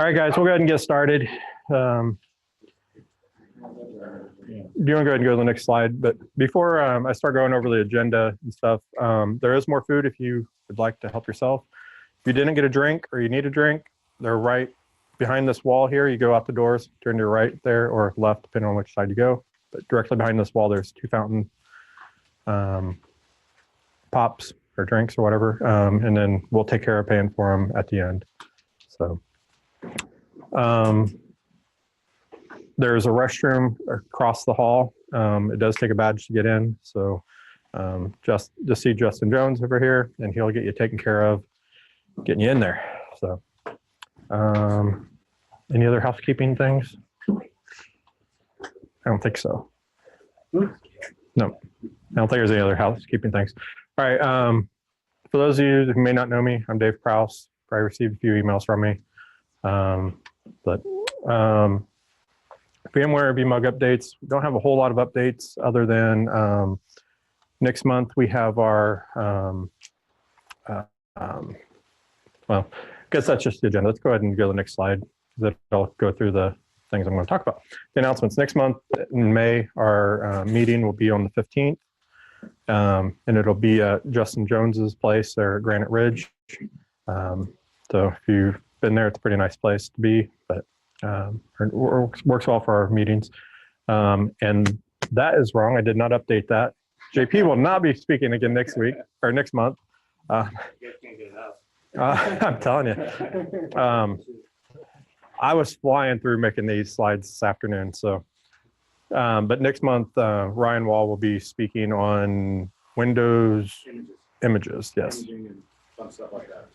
All right, guys, we'll go ahead and get started. Do you want to go ahead and go to the next slide? But before I start going over the agenda and stuff, there is more food if you would like to help yourself. If you didn't get a drink or you need a drink, they're right behind this wall here. You go out the doors, turn to your right there or left, depending on which side you go. But directly behind this wall, there's 2 fountain pops or drinks or whatever. And then we'll take care of paying for them at the end. So there's a restroom across the hall. It does take a badge to get in. So just see Justin Jones over here and he'll get you taken care of, getting you in there. So any other housekeeping things? I don't think so. No, I don't think there's any other housekeeping things. All right, for those of you who may not know me, I'm Dave Prowse. Probably received a few emails from me. But VMware VMUG updates, we don't have a whole lot of updates other than next month we have our, well, I guess that's just the agenda. Let's go ahead and go to the next slide. That'll go through the things I'm going to talk about. The announcements next month in May, our meeting will be on the 15th. And it'll be at Justin Jones's place there at Granite Ridge. So if you've been there, it's a pretty nice place to be, but works well for our meetings. And that is wrong. I did not update that. JP will not be speaking again next week or next month. I'm telling you. I was flying through making these slides this afternoon. So, but next month, Ryan Wall will be speaking on Windows images. Yes. And fun stuff like that.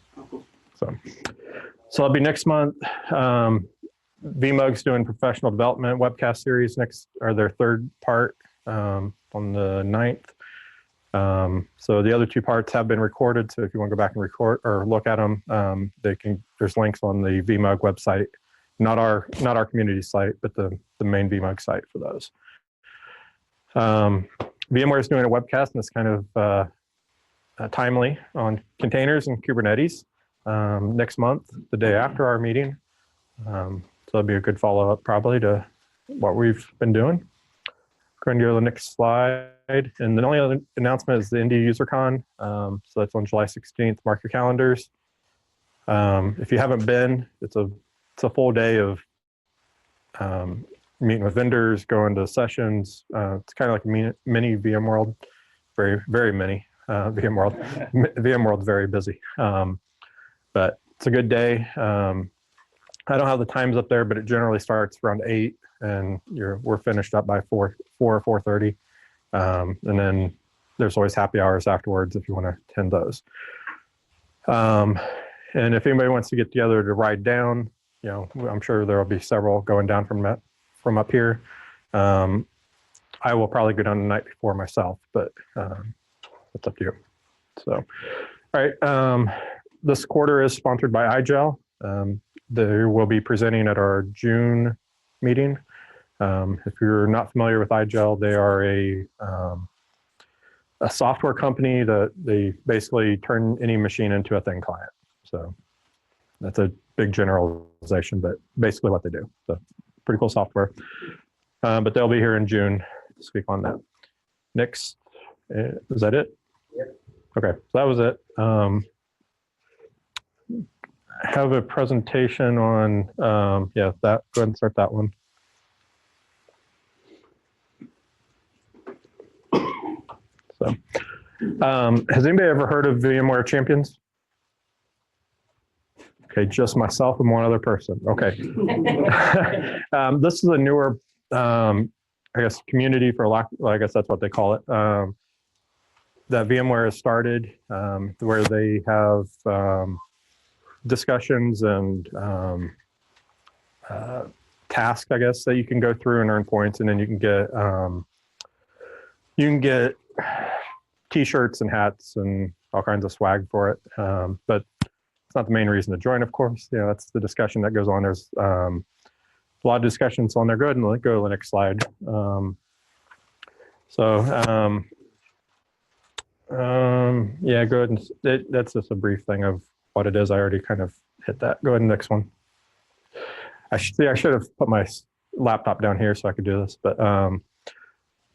So it'll be next month. VMUG's doing professional development webcast series next, or their 3rd part on the 9th. So the other 2 parts have been recorded. So if you want to go back and record or look at them, there's links on the VMUG website, not our community site, but the main VMUG site for those. VMware is doing a webcast, and it's kind of timely on containers and Kubernetes next month, the day after our meeting. So that'll be a good follow-up probably to what we've been doing. Going to go to the next slide. And the only other announcement is the India UserCon. So that's on July 16th. Mark your calendars. If you haven't been, it's a full day of meeting with vendors, going to sessions. It's kind of like a mini VMworld, very, very mini VMworld. VMworld's very busy, but it's a good day. I don't have the times up there, but it generally starts around 8, and we're finished up by 4 or 4:30. And then there's always happy hours afterwards if you want to attend those. And if anybody wants to get together to ride down, I'm sure there will be several going down from up here. I will probably go down the night before myself, but it's up to you. So, all right. This quarter is sponsored by IGEL. They will be presenting at our June meeting. If you're not familiar with IGEL, they are a software company that they basically turn any machine into a thin client. So that's a big generalization, but basically what they do. So pretty cool software. But they'll be here in June to speak on that. Next, is that it? Yep. Okay, so that was it. I have a presentation on, go ahead and start that one. So, has anybody ever heard of VMware Champions? Okay, just myself and one other person. Okay. This is a newer, I guess, community for I guess that's what they call it, that VMware has started, where they have discussions and tasks, I guess, that you can go through and earn points, and then you can get t-shirts and hats and all kinds of swag for it. But it's not the main reason to join, of course. That's the discussion that goes on. There's a lot of discussions on there. Go ahead and go to the next slide. Yeah, go ahead and that's just a brief thing of what it is. I already kind of hit that. Go ahead and next one. I should have put my laptop down here so I could do this, but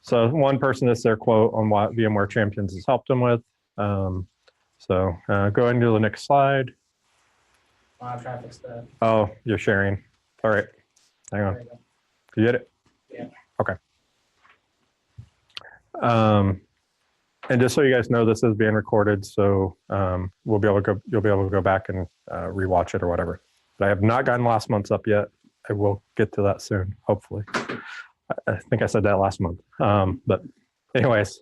so one person, this is their quote on what VMware Champions has helped them with. So go ahead and do the next slide. Traffic stuff. Oh, you're sharing. All right, hang on. You get it? Yeah. Okay. And just so you guys know, this is being recorded, so you'll be able to go back and rewatch it or whatever. But I have not gotten last month's up yet. I will get to that soon, hopefully. I think I said that last month. But anyways,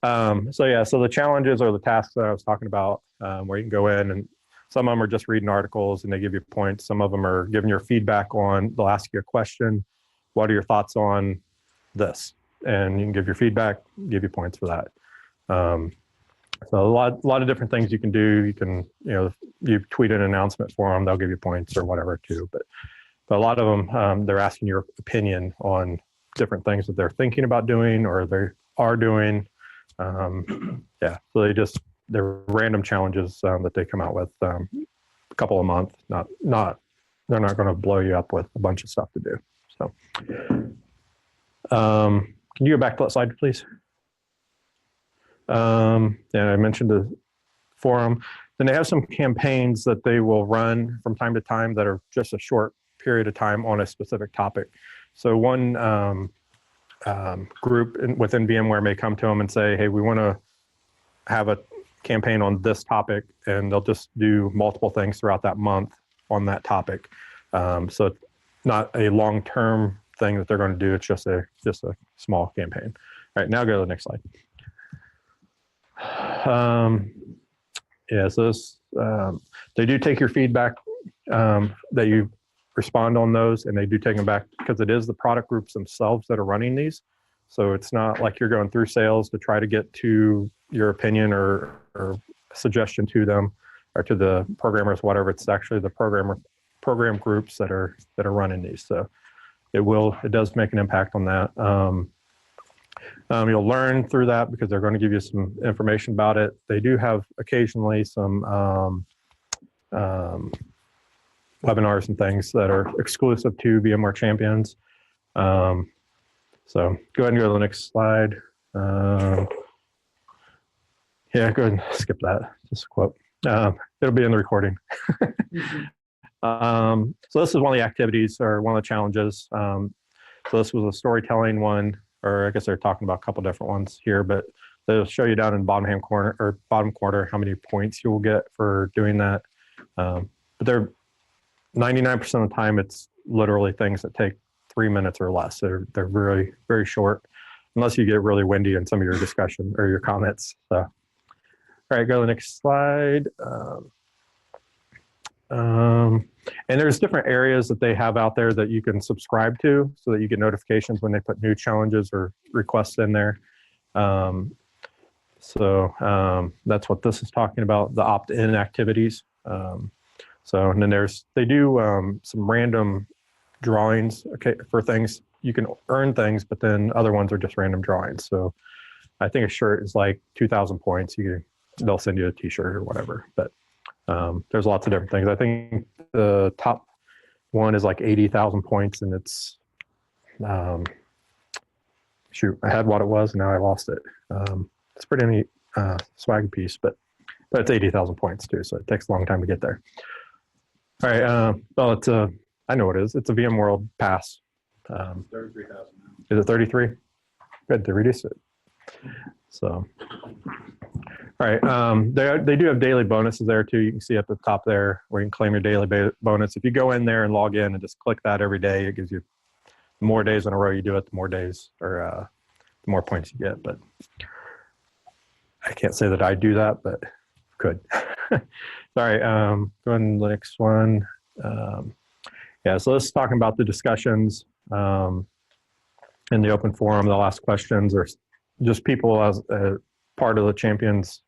so yeah, so the challenges or the tasks that I was talking about, where you can go in, and some of them are just reading articles and they give you points. Some of them are giving your feedback on, they'll ask you a question. What are your thoughts on this? And you can give your feedback, give you points for that. So a lot of different things you can do. You can, you tweet an announcement for them, they'll give you points or whatever too. But a lot of them, they're asking your opinion on different things that they're thinking about doing or they are doing. Yeah, so they're random challenges that they come out with a couple a month. They're not going to blow you up with a bunch of stuff to do. So, can you go back to that slide, please? And I mentioned the forum. Then they have some campaigns that they will run from time to time that are just a short period of time on a specific topic. So one group within VMware may come to them and say, hey, we want to have a campaign on this topic, and they'll just do multiple things throughout that month on that topic. So it's not a long-term thing that they're going to do. It's just a small campaign. All right, now go to the next slide. Yeah, so this, they do take your feedback that you respond on those, and they do take them back because it is the product groups themselves that are running these. So it's not like you're going through sales to try to get to your opinion or suggestion to them or to the programmers, whatever. It's actually the program groups that are running these. So it does make an impact on that. You'll learn through that because they're going to give you some information about it. They do have occasionally some webinars and things that are exclusive to VMware Champions. So go ahead and go to the next slide. Yeah, go ahead and skip that. Just a quote. It'll be in the recording. So this is one of the activities or one of the challenges. So this was a storytelling one, or I guess they're talking about a couple different ones here, but they'll show you down in the bottom corner how many points you will get for doing that. But they're 99% of the time, it's literally things that take 3 minutes or less. They're very, very short, unless you get really windy in some of your discussion or your comments. So, all right, go to the next slide. And there's different areas that they have out there that you can subscribe to so that you get notifications when they put new challenges or requests in there. So that's what this is talking about, the opt-in activities. So, and then they do some random drawings, okay, for things. You can earn things, but then other ones are just random drawings. So I think a shirt is like 2,000 points. They'll send you a t-shirt or whatever, but there's lots of different things. I think the top one is like 80,000 points, and it's, shoot, I had what it was, and now I lost it. It's pretty neat swag piece, but it's 80,000 points too, so it takes a long time to get there. All right, well, it's I know what it is. It's a VMworld Pass. 33,000. Is it 33? Good, they reduced it. So, all right, they do have daily bonuses there too. You can see at the top there where you can claim your daily bonus. If you go in there and log in and just click that every day, it gives you the more days in a row you do it, the more days or the more points you get. But I can't say that I do that, but could. Sorry, go on to the next one. Yeah, so let's talk about the discussions in the open forum. They'll ask questions, or just people as part of the champions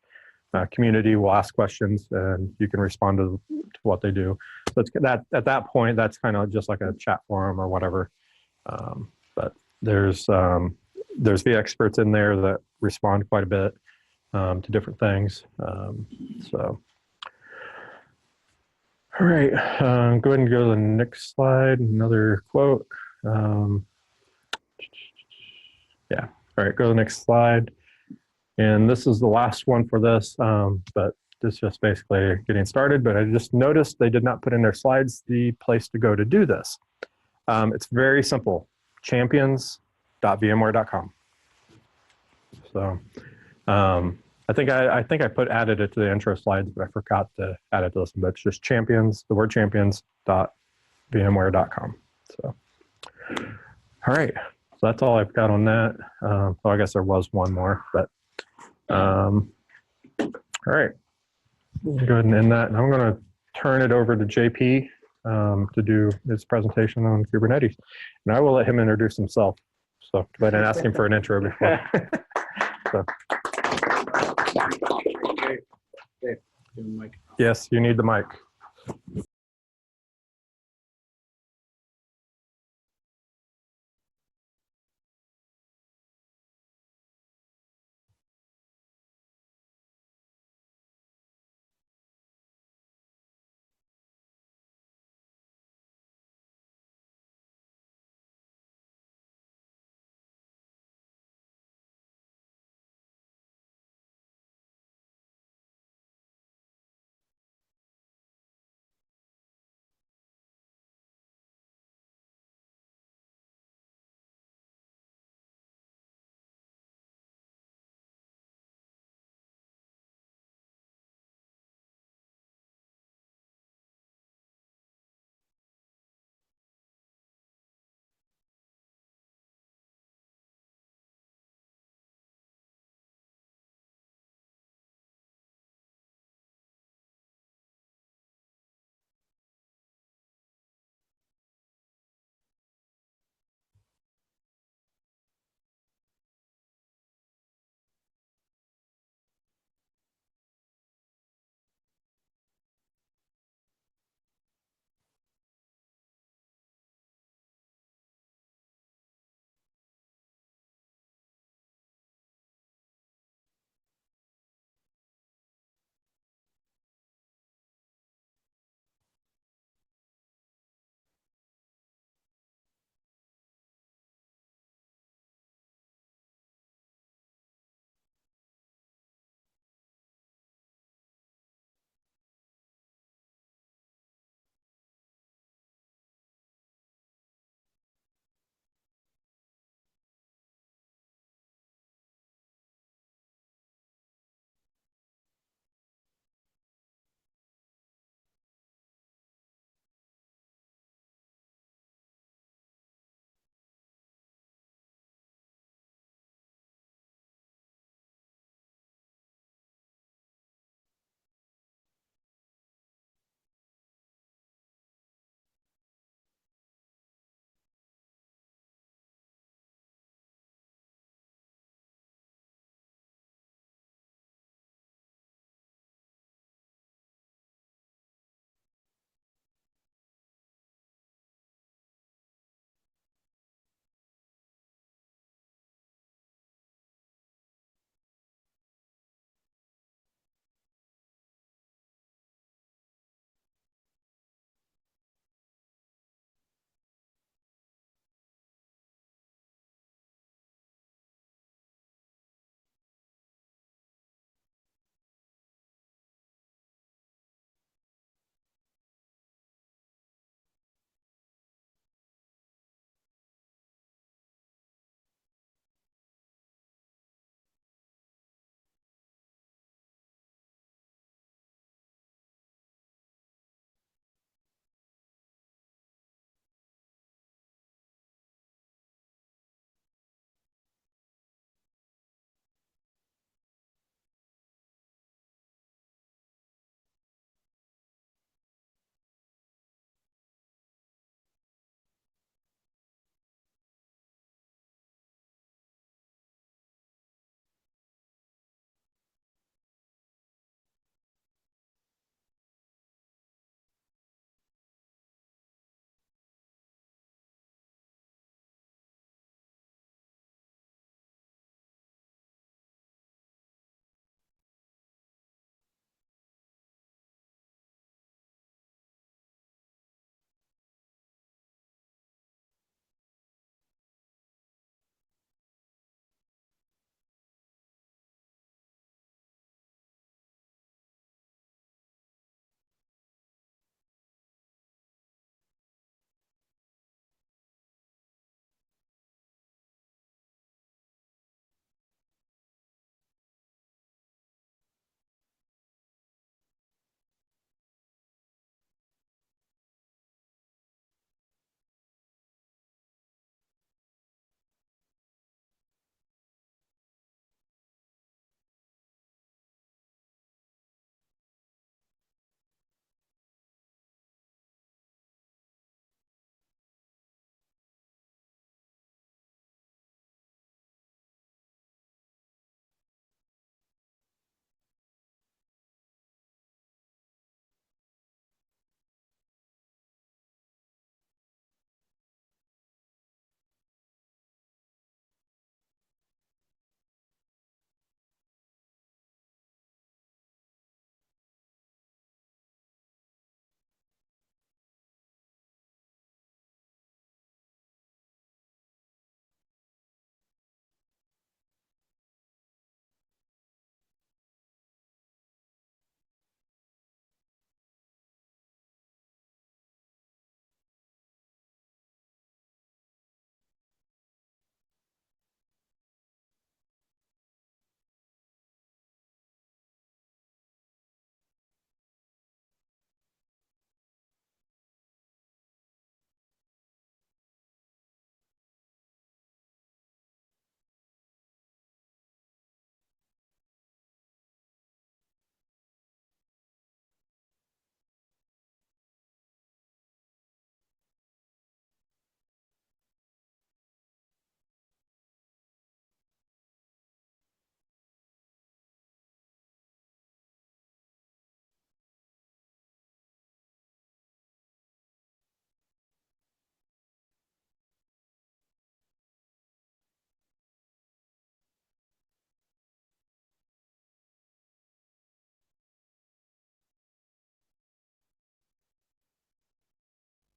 community will ask questions, and you can respond to what they do. So it's at that point, that's kind of just like a chat forum or whatever. But there's the experts in there that respond quite a bit to different things. So, All right, go ahead and go to the next slide. Another quote. Yeah, all right, go to the next slide. And this is the last one for this, but this is just basically getting started. But I just noticed they did not put in their slides the place to go to do this. It's very simple, champions.vmware.com. So I think I added it to the intro slides, but I forgot to add it to this one. But it's just champions, the word champions.vmware.com. So, all right. So that's all I've got on that. Well, I guess there was one more, but all right. Go ahead and end that. And I'm going to turn it over to JP to do his presentation on Kubernetes. And I will let him introduce himself. So go ahead and ask him for an intro before. So. Yes, you need the mic.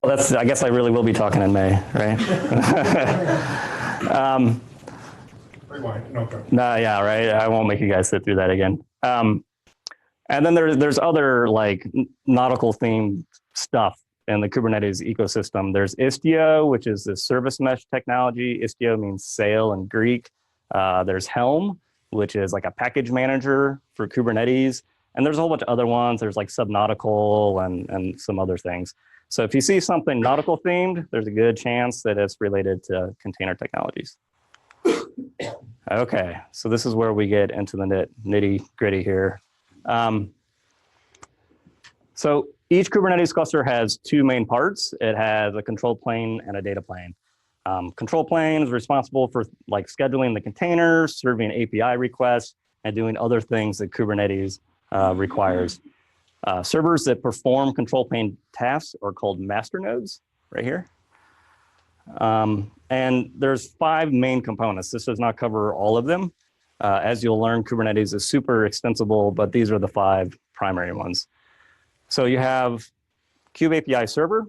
Well, I guess I really will be talking in May, right? Rewind, no problem. No, yeah, right. I won't make you guys sit through that again. And then there's other like nautical themed stuff in the Kubernetes ecosystem. There's Istio, which is the service mesh technology. Istio means sail in Greek. There's Helm, which is like a package manager for Kubernetes. And there's a whole bunch of other ones. There's like Subnautical and some other things. So if you see something nautical themed, there's a good chance that it's related to container technologies. Okay, so this is where we get into the nitty gritty here. So each Kubernetes cluster has two main parts. It has a control plane and a data plane. Control plane is responsible for like scheduling the containers, serving API requests, and doing other things that Kubernetes requires. Servers that perform control plane tasks are called master nodes, right here. And there's 5 main components. This does not cover all of them. As you'll learn, Kubernetes is super extensible, but these are the 5 primary ones. So you have Kube API server.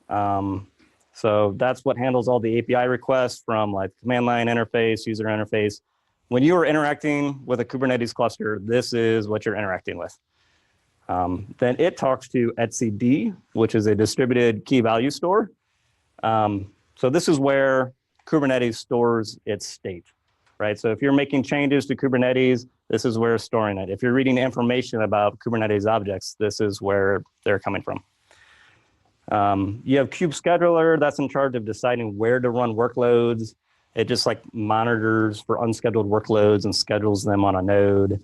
So that's what handles all the API requests from like command line interface, user interface. When you are interacting with a Kubernetes cluster, this is what you're interacting with. Then it talks to etcd, which is a distributed key value store. So this is where Kubernetes stores its state, right? So if you're making changes to Kubernetes, this is where it's storing it. If you're reading information about Kubernetes objects, this is where they're coming from. You have kubectl that's in charge of deciding where to run workloads. It just like monitors for unscheduled workloads and schedules them on a node.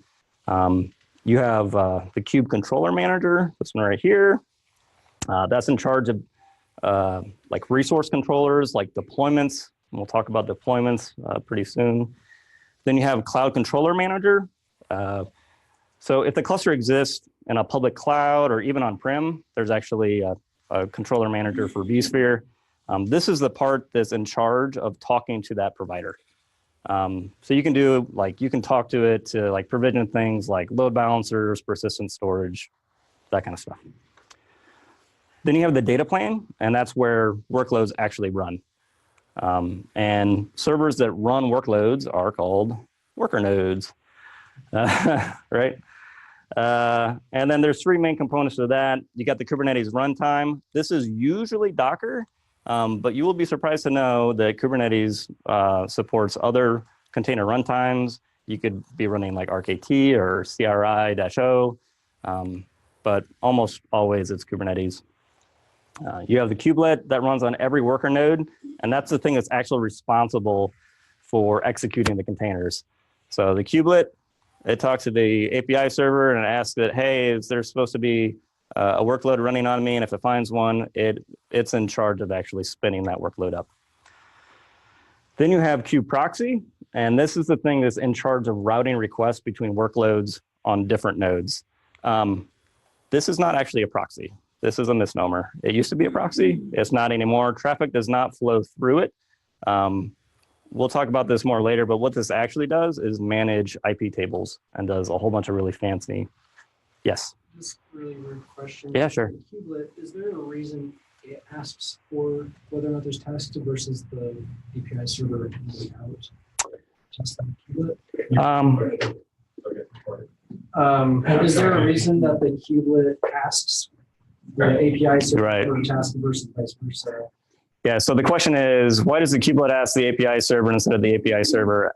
You have the kube controller manager, this one right here. That's in charge of like resource controllers, like deployments. And we'll talk about deployments pretty soon. Then you have cloud controller manager. So if the cluster exists in a public cloud or even on-prem, there's actually a controller manager for vSphere. This is the part that's in charge of talking to that provider. So you can do like, you can talk to it to like provision things like load balancers, persistent storage, that kind of stuff. Then you have the data plane, and that's where workloads actually run. And servers that run workloads are called worker nodes, right? And then there's 3 main components to that. You got the Kubernetes runtime. This is usually Docker, but you will be surprised to know that Kubernetes supports other container runtimes. You could be running like RKT or CRI-O, but almost always it's Kubernetes. You have the kubelet that runs on every worker node, and that's the thing that's actually responsible for executing the containers. So the kubelet, it talks to the API server and it asks that, hey, is there supposed to be a workload running on me? And if it finds one, it's in charge of actually spinning that workload up. Then you have kubeproxy, and this is the thing that's in charge of routing requests between workloads on different nodes. This is not actually a proxy. This is a misnomer. It used to be a proxy. It's not anymore. Traffic does not flow through it. We'll talk about this more later, but what this actually does is manage IP tables and does a whole bunch of really fancy. Yes? Just a really weird question. Yeah, sure. The kubelet, is there a reason it asks for whether or not there's tests versus the API server handing out tests on the kubelet? Is there a reason that the kubelet asks the API server for task versus vice versa? Yeah, so the question is, why does the kubelet ask the API server instead of the API server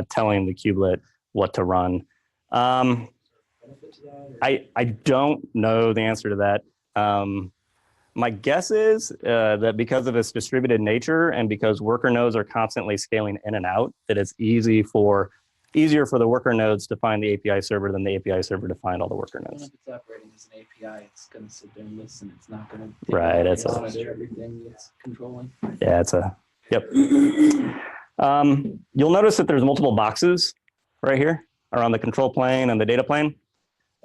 telling the kubelet what to run? I don't know the answer to that. My guess is that because of its distributed nature and because worker nodes are constantly scaling in and out, that it's easier for the worker nodes to find the API server than the API server to find all the worker nodes. If it's operating as an API, it's going to sit there and listen. It's not going to monitor everything it's controlling. Yeah, it's a, yep. You'll notice that there's multiple boxes right here around the control plane and the data plane.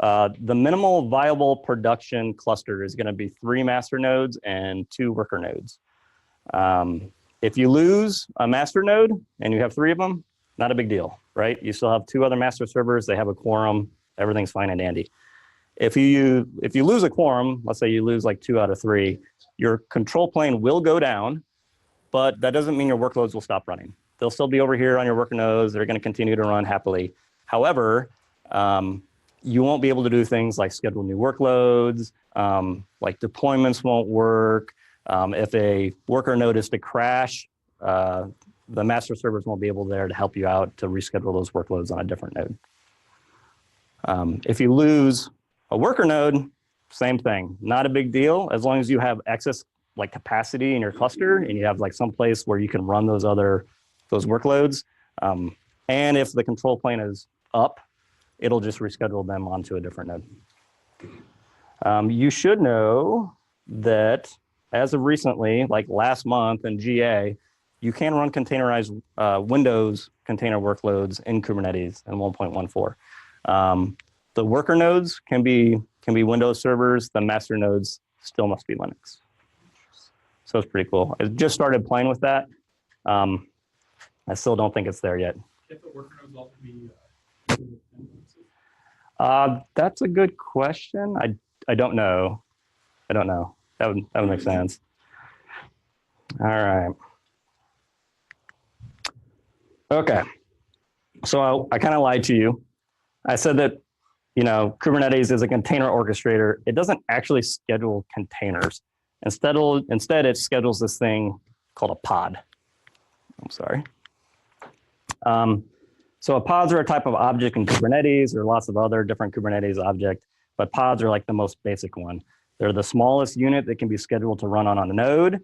The minimal viable production cluster is going to be 3 master nodes and 2 worker nodes. If you lose a master node and you have 3 of them, not a big deal, right? You still have 2 other master servers. They have a quorum. Everything's fine and dandy. if you lose a quorum, let's say you lose like 2 out of 3, your control plane will go down, but that doesn't mean your workloads will stop running. They'll still be over here on your worker nodes. They're going to continue to run happily. However, you won't be able to do things like schedule new workloads, like deployments won't work. If a worker node is to crash, the master servers won't be able there to help you out to reschedule those workloads on a different node. If you lose a worker node, same thing, not a big deal, as long as you have excess like capacity in your cluster and you have like some place where you can run those workloads. And if the control plane is up, it'll just reschedule them onto a different node. You should know that as of recently, like last month in GA, you can run containerized Windows container workloads in Kubernetes in 1.14. The worker nodes can be Windows servers. The master nodes still must be Linux. So it's pretty cool. I just started playing with that. I still don't think it's there yet. If the worker nodes all be that's a good question. I don't know. I don't know. That would make sense. All right. Okay. So I kind of lied to you. I said that, you know, Kubernetes is a container orchestrator. It doesn't actually schedule containers. Instead, it schedules this thing called a pod. I'm sorry. So pods are a type of object in Kubernetes. There are lots of other different Kubernetes objects, but pods are like the most basic one. They're the smallest unit that can be scheduled to run on a node,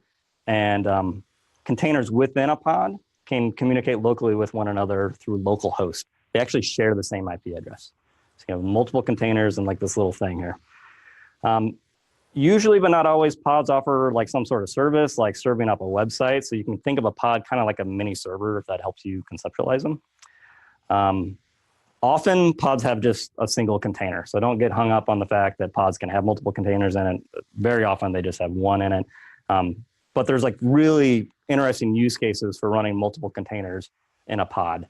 and containers within a pod can communicate locally with one another through local host. They actually share the same IP address. So you have multiple containers and like this little thing here. Usually, but not always, pods offer like some sort of service, like serving up a website. So you can think of a pod kind of like a mini server, if that helps you conceptualize them. Often pods have just a single container. So don't get hung up on the fact that pods can have multiple containers in it. Very often they just have one in it. But there's like really interesting use cases for running multiple containers in a pod.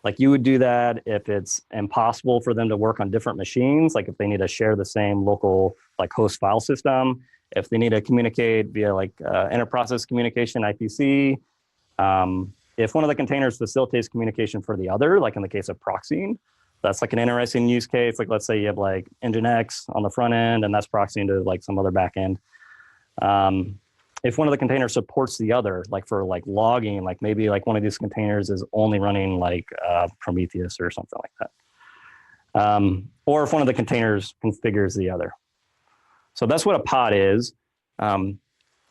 Like you would do that if it's impossible for them to work on different machines, like if they need to share the same local like host file system, if they need to communicate via like inter-process communication, IPC, if one of the containers facilitates communication for the other, like in the case of proxying, that's like an interesting use case. Like let's say you have like Nginx on the front end and that's proxying to like some other back end. If one of the containers supports the other, like for like logging, like maybe like one of these containers is only running like Prometheus or something like that. Or if one of the containers configures the other. So that's what a pod is.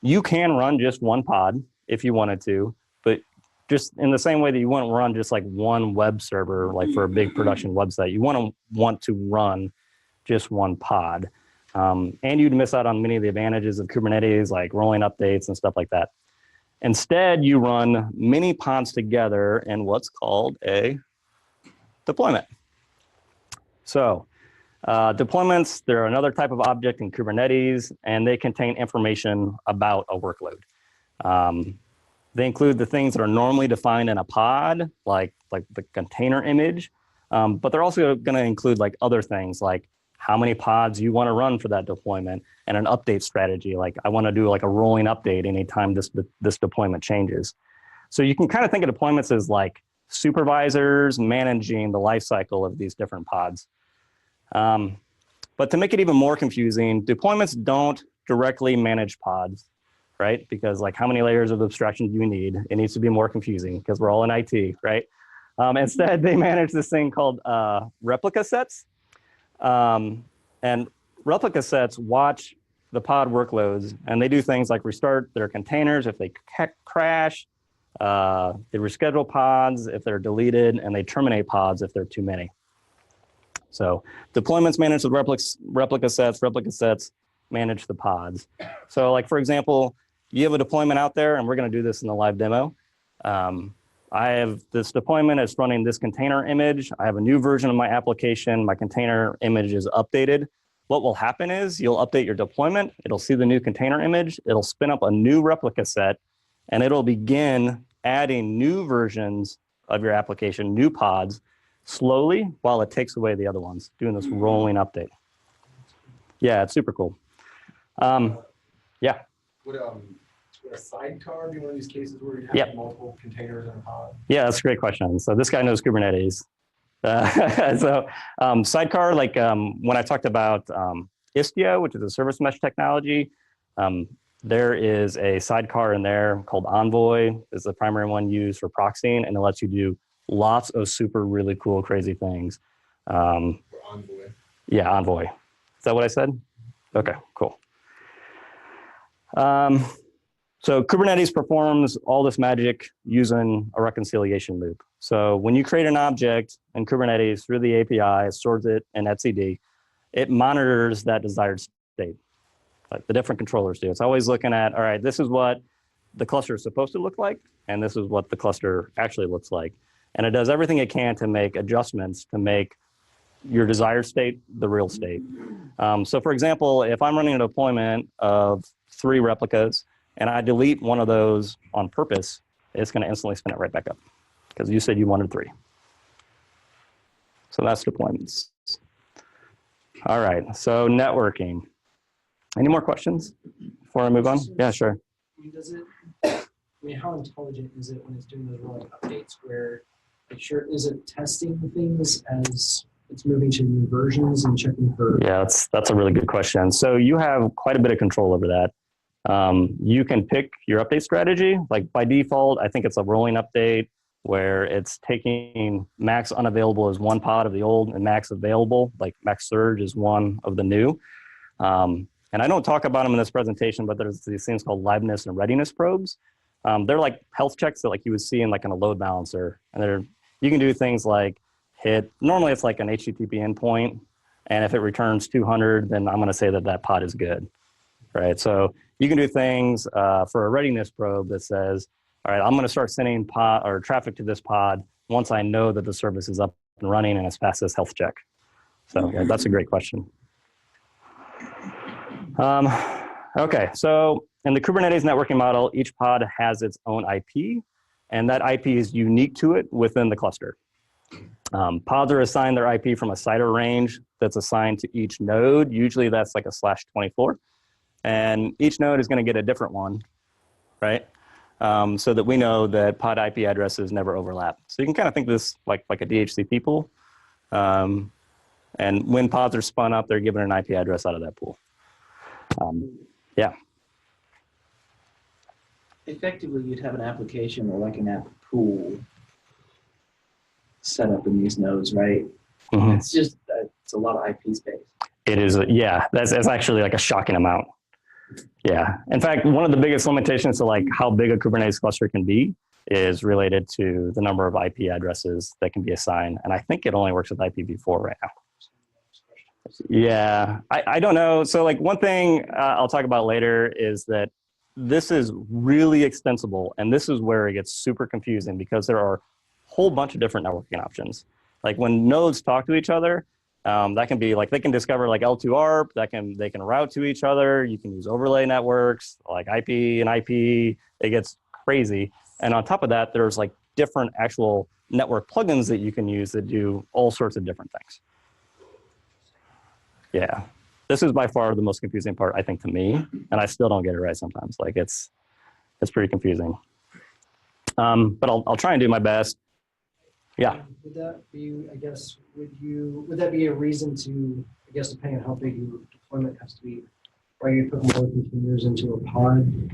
You can run just one pod if you wanted to, but just in the same way that you wouldn't run just like one web server, like for a big production website, you want to run just one pod. And you'd miss out on many of the advantages of Kubernetes, like rolling updates and stuff like that. Instead, you run many pods together in what's called a deployment. So deployments, they're another type of object in Kubernetes, and they contain information about a workload. They include the things that are normally defined in a pod, like the container image, but they're also going to include like other things like how many pods you want to run for that deployment and an update strategy. Like I want to do like a rolling update anytime this deployment changes. So you can kind of think of deployments as like supervisors managing the lifecycle of these different pods. But to make it even more confusing, deployments don't directly manage pods, right? Because like how many layers of abstraction do you need? It needs to be more confusing because we're all in IT, right? Instead, they manage this thing called replica sets. And replica sets watch the pod workloads, and they do things like restart their containers if they crash, they reschedule pods if they're deleted, and they terminate pods if there are too many. So deployments manage the replica sets manage the pods. So like, for example, you have a deployment out there, and we're going to do this in the live demo. I have this deployment, it's running this container image. I have a new version of my application. My container image is updated. What will happen is you'll update your deployment. It'll see the new container image. It'll spin up a new replica set, and it'll begin adding new versions of your application, new pods, slowly while it takes away the other ones, doing this rolling update. Yeah, it's super cool. Yeah. Would a sidecar be one of these cases where you have Yep. multiple containers in a pod? Yeah, that's a great question. So this guy knows Kubernetes. Sidecar, like when I talked about Istio, which is a service mesh technology, there is a sidecar in there called Envoy, is the primary one used for proxying, and it lets you do lots of super really cool, crazy things. Or Envoy? Yeah, Envoy. Is that what I said? Okay, cool. So Kubernetes performs all this magic using a reconciliation loop. So when you create an object in Kubernetes through the API, it stores it in etcd, it monitors that desired state, like the different controllers do. It's always looking at, all right, this is what the cluster is supposed to look like, and this is what the cluster actually looks like. And it does everything it can to make adjustments to make your desired state the real state. So for example, if I'm running a deployment of 3 replicas, and I delete one of those on purpose, it's going to instantly spin it right back up because you said you wanted 3. So that's deployments. All right, so networking. Any more questions before I move on? Yeah, sure. I mean, how intelligent is it when it's doing those rolling updates where is it testing things as it's moving to new versions and checking for? Yeah, that's a really good question. So you have quite a bit of control over that. You can pick your update strategy. Like by default, I think it's a rolling update where it's taking max unavailable as one pod of the old and max available, like max surge is one of the new. And I don't talk about them in this presentation, but there's these things called liveness and readiness probes. They're like health checks that like you would see in like in a load balancer. And you can do things like normally it's like an HTTP endpoint. And if it returns 200, then I'm gonna say that that pod is good, right? So you can do things for a readiness probe that says, all right, I'm gonna start sending pod or traffic to this pod once I know that the service is up and running and it's passed this health check. So yeah, that's a great question. Okay, so in the Kubernetes networking model, each pod has its own IP, and that IP is unique to it within the cluster. Pods are assigned their IP from a CIDR range that's assigned to each node. Usually that's like a /24. And each node is going to get a different one, right? So that we know that pod IP addresses never overlap. So you can kind of think this like a DHCP pool. And when pods are spun up, they're given an IP address out of that pool. Yeah. Effectively, you'd have an application or like an app pool set up in these nodes, right? Mm-hmm. It's just, it's a lot of IP space. It is, yeah, that's actually like a shocking amount. Yeah. In fact, one of the biggest limitations to like how big a Kubernetes cluster can be is related to the number of IP addresses that can be assigned. And I think it only works with IPv4 right now. Yeah, I don't know. So like one thing I'll talk about later is that this is really extensible. And this is where it gets super confusing because there are a whole bunch of different networking options. Like when nodes talk to each other, that can be like, they can discover like L2ARP, they can route to each other. You can use overlay networks like IP and IP. It gets crazy. And on top of that, there's like different actual network plugins that you can use that do all sorts of different things. Yeah, this is by far the most confusing part, I think, to me, and I still don't get it right sometimes. Like it's pretty confusing. But I'll try and do my best. Yeah. Would that be, I guess, would that be a reason to, I guess, depending on how big your deployment has to be, why you put more containers into a pod?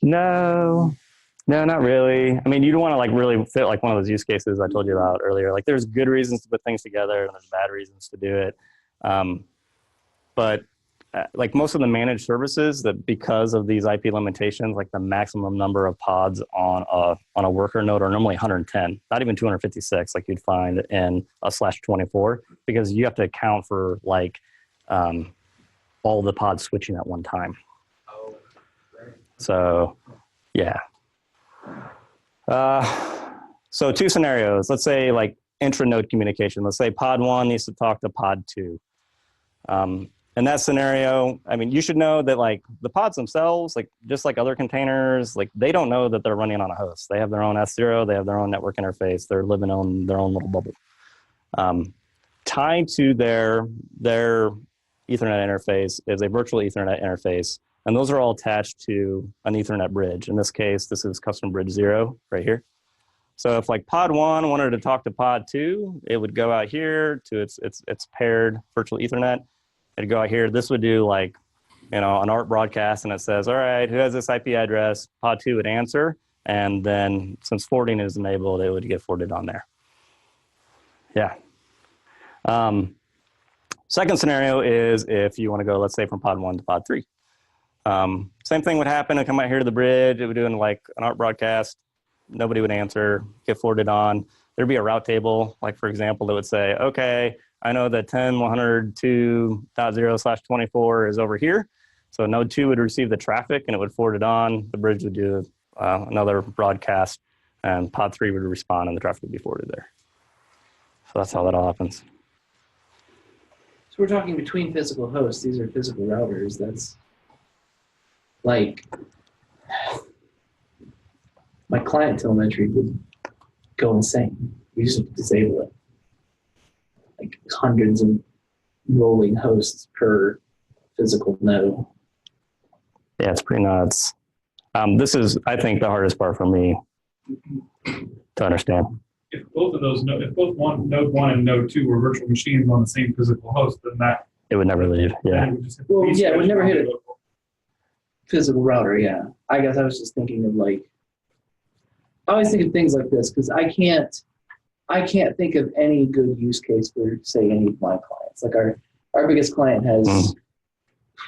No, not really. I mean, you don't want to like really fit like one of those use cases I told you about earlier. Like there's good reasons to put things together and there's bad reasons to do it. But like most of the managed services that because of these IP limitations, like the maximum number of pods on a worker node are normally 110, not even 256 like you'd find in a /24 because you have to account for like all the pods switching at one time. Oh, right. So yeah. So 2 scenarios. Let's say like intra-node communication. Let's say pod 1 needs to talk to pod 2. In that scenario, I mean, you should know that like the pods themselves, like just like other containers, like they don't know that they're running on a host. They have their own S0, they have their own network interface, they're living on their own little bubble. Tied to their Ethernet interface is a virtual Ethernet interface, and those are all attached to an Ethernet bridge. In this case, this is custom bridge 0 right here. So if like pod 1 wanted to talk to pod 2, it would go out here to its paired virtual Ethernet. It'd go out here. This would do like, an ARP broadcast, and it says, all right, who has this IP address? Pod 2 would answer, and then since forwarding is enabled, it would get forwarded on there. Yeah. Second scenario is if you want to go, let's say, from pod 1 to pod 3. Same thing would happen. It'd come out here to the bridge. It would do like an ARP broadcast. Nobody would answer, get forwarded on. There'd be a route table, like for example, that would say, okay, I know that 10.102.0/24 is over here. So node 2 would receive the traffic and it would forward it on. The bridge would do another broadcast, and pod 3 would respond and the traffic would be forwarded there. So that's how that all happens. So we're talking between physical hosts. These are physical routers. That's like my client telemetry would go insane. We just have to disable it. Like hundreds of rolling hosts per physical node. Yeah, it's pretty nuts. This is, I think, the hardest part for me to understand. If both of those, if both node 1 and node 2 were virtual machines on the same physical host, then that It would never leave. Yeah. it would just Well, yeah, it would never hit it. it. Physical router, yeah. I guess I was just thinking of like, I always think of things like this because I can't think of any good use case for, say, any of my clients. Like our biggest client has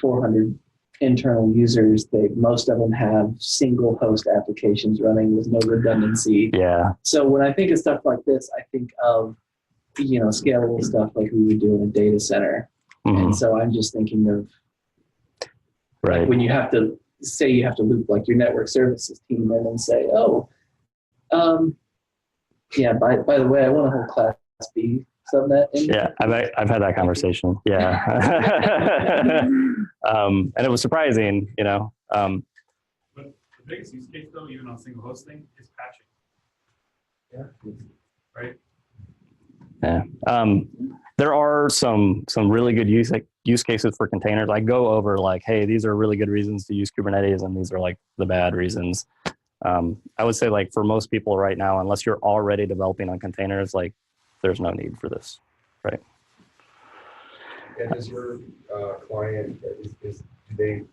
400 internal users. Most of them have single host applications running with no redundancy. Yeah. So when I think of stuff like this, I think of, scalable stuff like we would do in a data center. And so I'm just thinking of Right. when you have to say you have to loop like your network services team in and say, yeah, by the way, I want a whole class B subnet. Yeah, I've had that conversation. Yeah. And it was surprising, But the biggest use case, though, even on single hosting, is patching. Yeah. Right? Yeah. There are some really good use cases for containers. I go over like, hey, these are really good reasons to use Kubernetes, and these are like the bad reasons. I would say like for most people right now, unless you're already developing on containers, like there's no need for this, right? And does your client, do they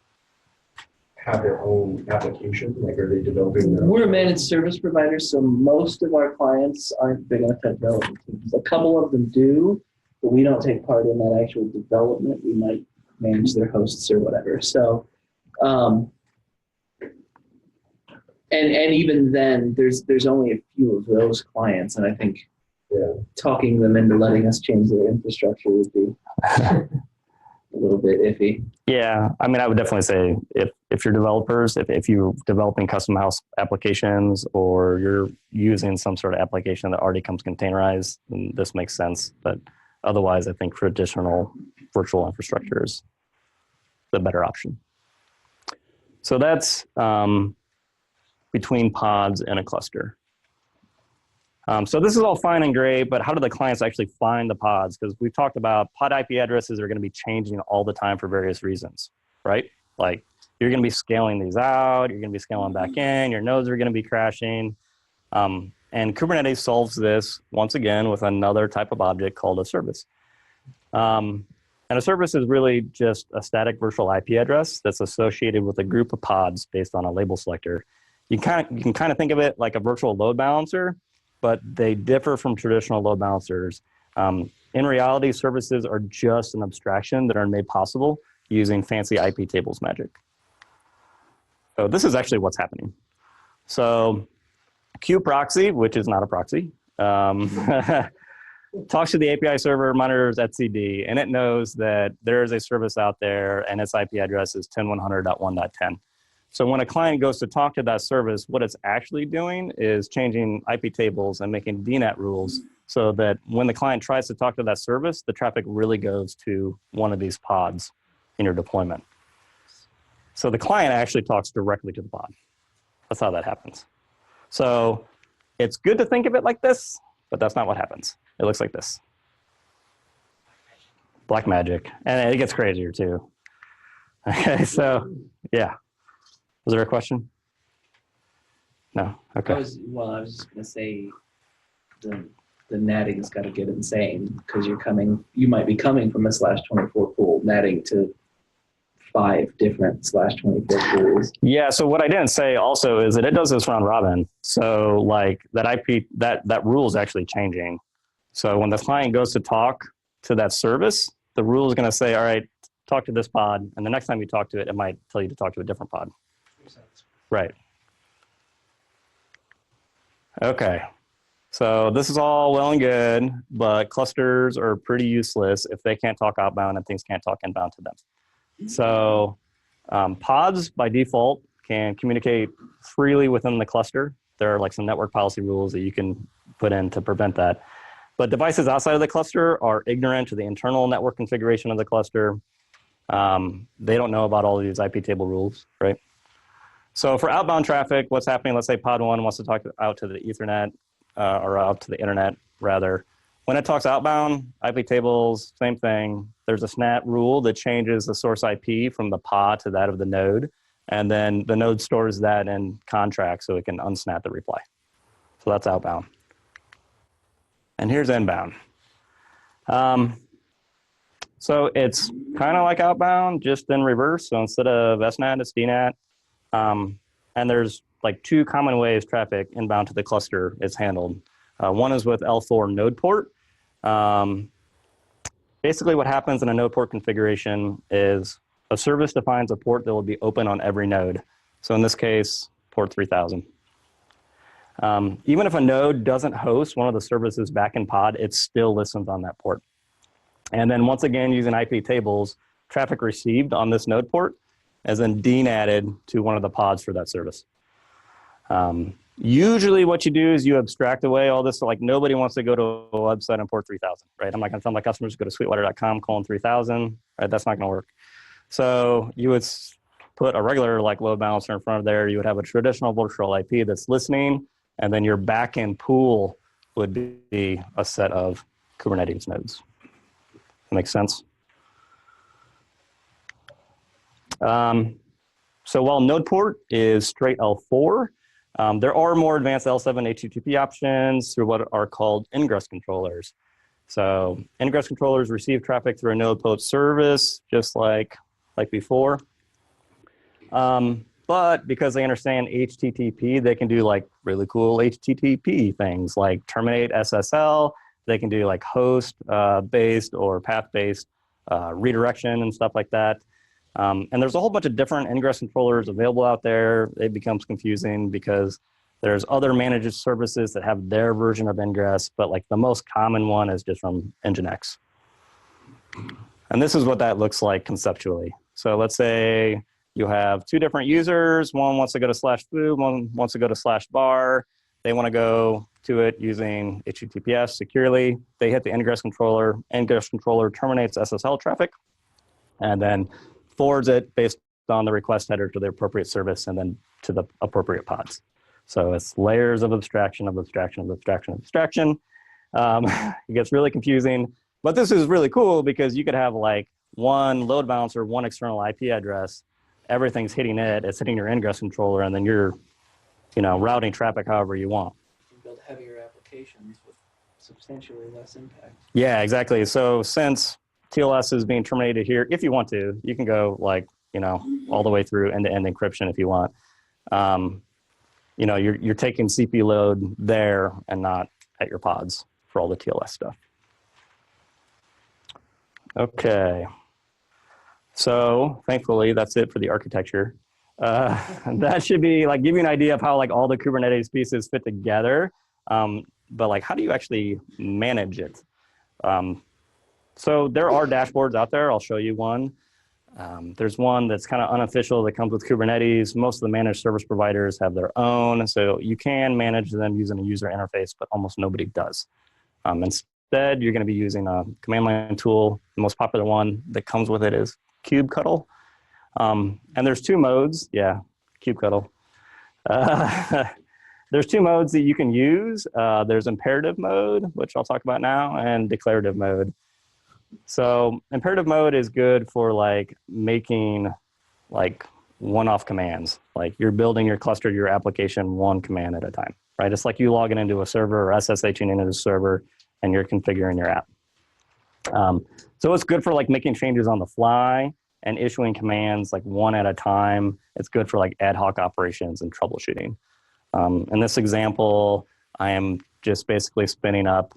have their own application? Like, are they developing their own? We're a managed service provider, so most of our clients aren't big enough to have development teams. A couple of them do, but we don't take part in that actual development. We might manage their hosts or whatever. So, and even then, there's only a few of those clients, and I think talking them into letting us change their infrastructure would be a little bit iffy. Yeah, I mean, I would definitely say if you're developers, if you're developing custom house applications or you're using some sort of application that already comes containerized, then this makes sense. But otherwise, I think traditional virtual infrastructure is the better option. So that's between pods and a cluster. So this is all fine and great, but how do the clients actually find the pods? Because we've talked about pod IP addresses are going to be changing all the time for various reasons, right? Like you're going to be scaling these out, you're going to be scaling back in, your nodes are going to be crashing. And Kubernetes solves this once again with another type of object called a service. And a service is really just a static virtual IP address that's associated with a group of pods based on a label selector. You can kind of think of it like a virtual load balancer, but they differ from traditional load balancers. In reality, services are just an abstraction that are made possible using fancy IP tables magic. So this is actually what's happening. So kubeproxy, which is not a proxy, talks to the API server, monitors etcd, and it knows that there is a service out there and its IP address is 10.100.1.10. So when a client goes to talk to that service, what it's actually doing is changing IP tables and making DNAT rules so that when the client tries to talk to that service, the traffic really goes to one of these pods in your deployment. So the client actually talks directly to the pod. That's how that happens. So it's good to think of it like this, but that's not what happens. It looks like this. Black magic. And it gets crazier too. Okay, so yeah. Was there a question? No, okay. I was just gonna say the natting's got to get insane because you might be coming from a /24 pool, natting to 5 different /24 pools. Yeah, so what I didn't say also is that it does this round robin. So like that IP, that rule is actually changing. So when the client goes to talk to that service, the rule is going to say, all right, talk to this pod. And the next time you talk to it, it might tell you to talk to a different pod. Right. Okay. So this is all well and good, but clusters are pretty useless if they can't talk outbound and things can't talk inbound to them. So pods by default can communicate freely within the cluster. There are like some network policy rules that you can put in to prevent that. But devices outside of the cluster are ignorant to the internal network configuration of the cluster. They don't know about all of these IP table rules, right? So for outbound traffic, what's happening, let's say pod 1 wants to talk out to the Ethernet or out to the internet rather. When it talks outbound, IP tables, same thing. There's a SNAT rule that changes the source IP from the pod to that of the node. And then the node stores that in contract so it can unsnap the reply. So that's outbound. And here's inbound. So it's kind of like outbound, just in reverse. So instead of SNAT, it's DNAT. And there's like 2 common ways traffic inbound to the cluster is handled. One is with L4 NodePort. Basically what happens in a NodePort configuration is a service defines a port that will be open on every node. So in this case, port 3000. Even if a node doesn't host one of the services back in pod, it still listens on that port. And then once again, using IP tables, traffic received on this node port is then DNATed to one of the pods for that service. Usually what you do is you abstract away all this. So like nobody wants to go to a website on port 3000, right? I'm not going to tell my customers to go to sweetwater.com:3000, right? That's not going to work. So you would put a regular like load balancer in front of there. You would have a traditional virtual IP that's listening, and then your backend pool would be a set of Kubernetes nodes. That makes sense? So while NodePort is straight L4, there are more advanced L7 HTTP options through what are called Ingress controllers. So Ingress controllers receive traffic through a NodePort service, just like before. But because they understand HTTP, they can do like really cool HTTP things like terminate SSL. They can do like host based or path based redirection and stuff like that. And there's a whole bunch of different Ingress controllers available out there. It becomes confusing because there's other managed services that have their version of Ingress, but like the most common one is just from Nginx. And this is what that looks like conceptually. So let's say you have 2 different users. One wants to go to /foo, one wants to go to /bar. They want to go to it using HTTPS securely. They hit the Ingress controller. Ingress controller terminates SSL traffic and then forwards it based on the request header to the appropriate service and then to the appropriate pods. So it's layers of abstraction, of abstraction, of abstraction, of abstraction. It gets really confusing, but this is really cool because you could have like one load balancer, one external IP address, everything's hitting it, it's hitting your Ingress controller, and then you're, routing traffic however you want. You can build heavier applications with substantially less impact. Yeah, exactly. So since TLS is being terminated here, if you want to, you can go like, all the way through end-to-end encryption if you want. You're taking CPU load there and not at your pods for all the TLS stuff. Okay. So thankfully, that's it for the architecture. That should be like give you an idea of how like all the Kubernetes pieces fit together. But like, how do you actually manage it? So there are dashboards out there. I'll show you one. There's one that's kind of unofficial that comes with Kubernetes. Most of the managed service providers have their own. So you can manage them using a user interface, but almost nobody does. Instead, you're going to be using a command line tool. The most popular one that comes with it is kubectl. And there's 2 modes. Yeah, kubectl. There's 2 modes that you can use. There's imperative mode, which I'll talk about now, and declarative mode. So imperative mode is good for like making like one-off commands. Like you're building your cluster, your application one command at a time, right? It's like you logging into a server or SSHing into the server and you're configuring your app. So it's good for like making changes on the fly and issuing commands like one at a time. It's good for like ad hoc operations and troubleshooting. In this example, I am just basically spinning up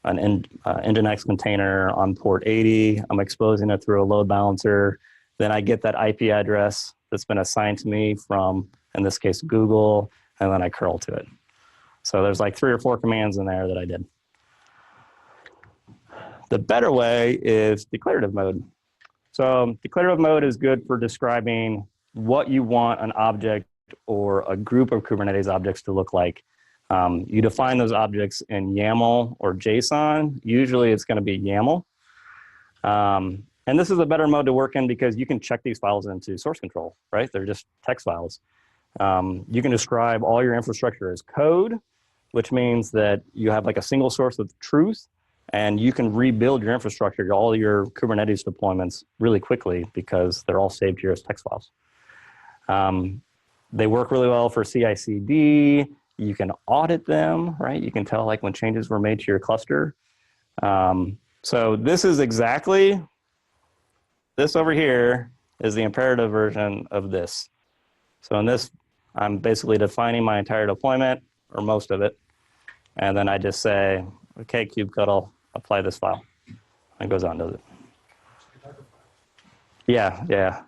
an Nginx container on port 80. I'm exposing it through a load balancer. Then I get that IP address that's been assigned to me from, in this case, Google, and then I curl to it. So there's like 3 or 4 commands in there that I did. The better way is declarative mode. So declarative mode is good for describing what you want an object or a group of Kubernetes objects to look like. You define those objects in YAML or JSON. Usually it's going to be YAML. And this is a better mode to work in because you can check these files into source control, right? They're just text files. You can describe all your infrastructure as code, which means that you have like a single source of truth, and you can rebuild your infrastructure, all your Kubernetes deployments really quickly because they're all saved here as text files. They work really well for CI/CD. You can audit them, right? You can tell like when changes were made to your cluster. So this is exactly, this over here is the imperative version of this. So in this, I'm basically defining my entire deployment or most of it. And then I just say, okay, kubectl, apply this file. And it goes on and does it. Yeah.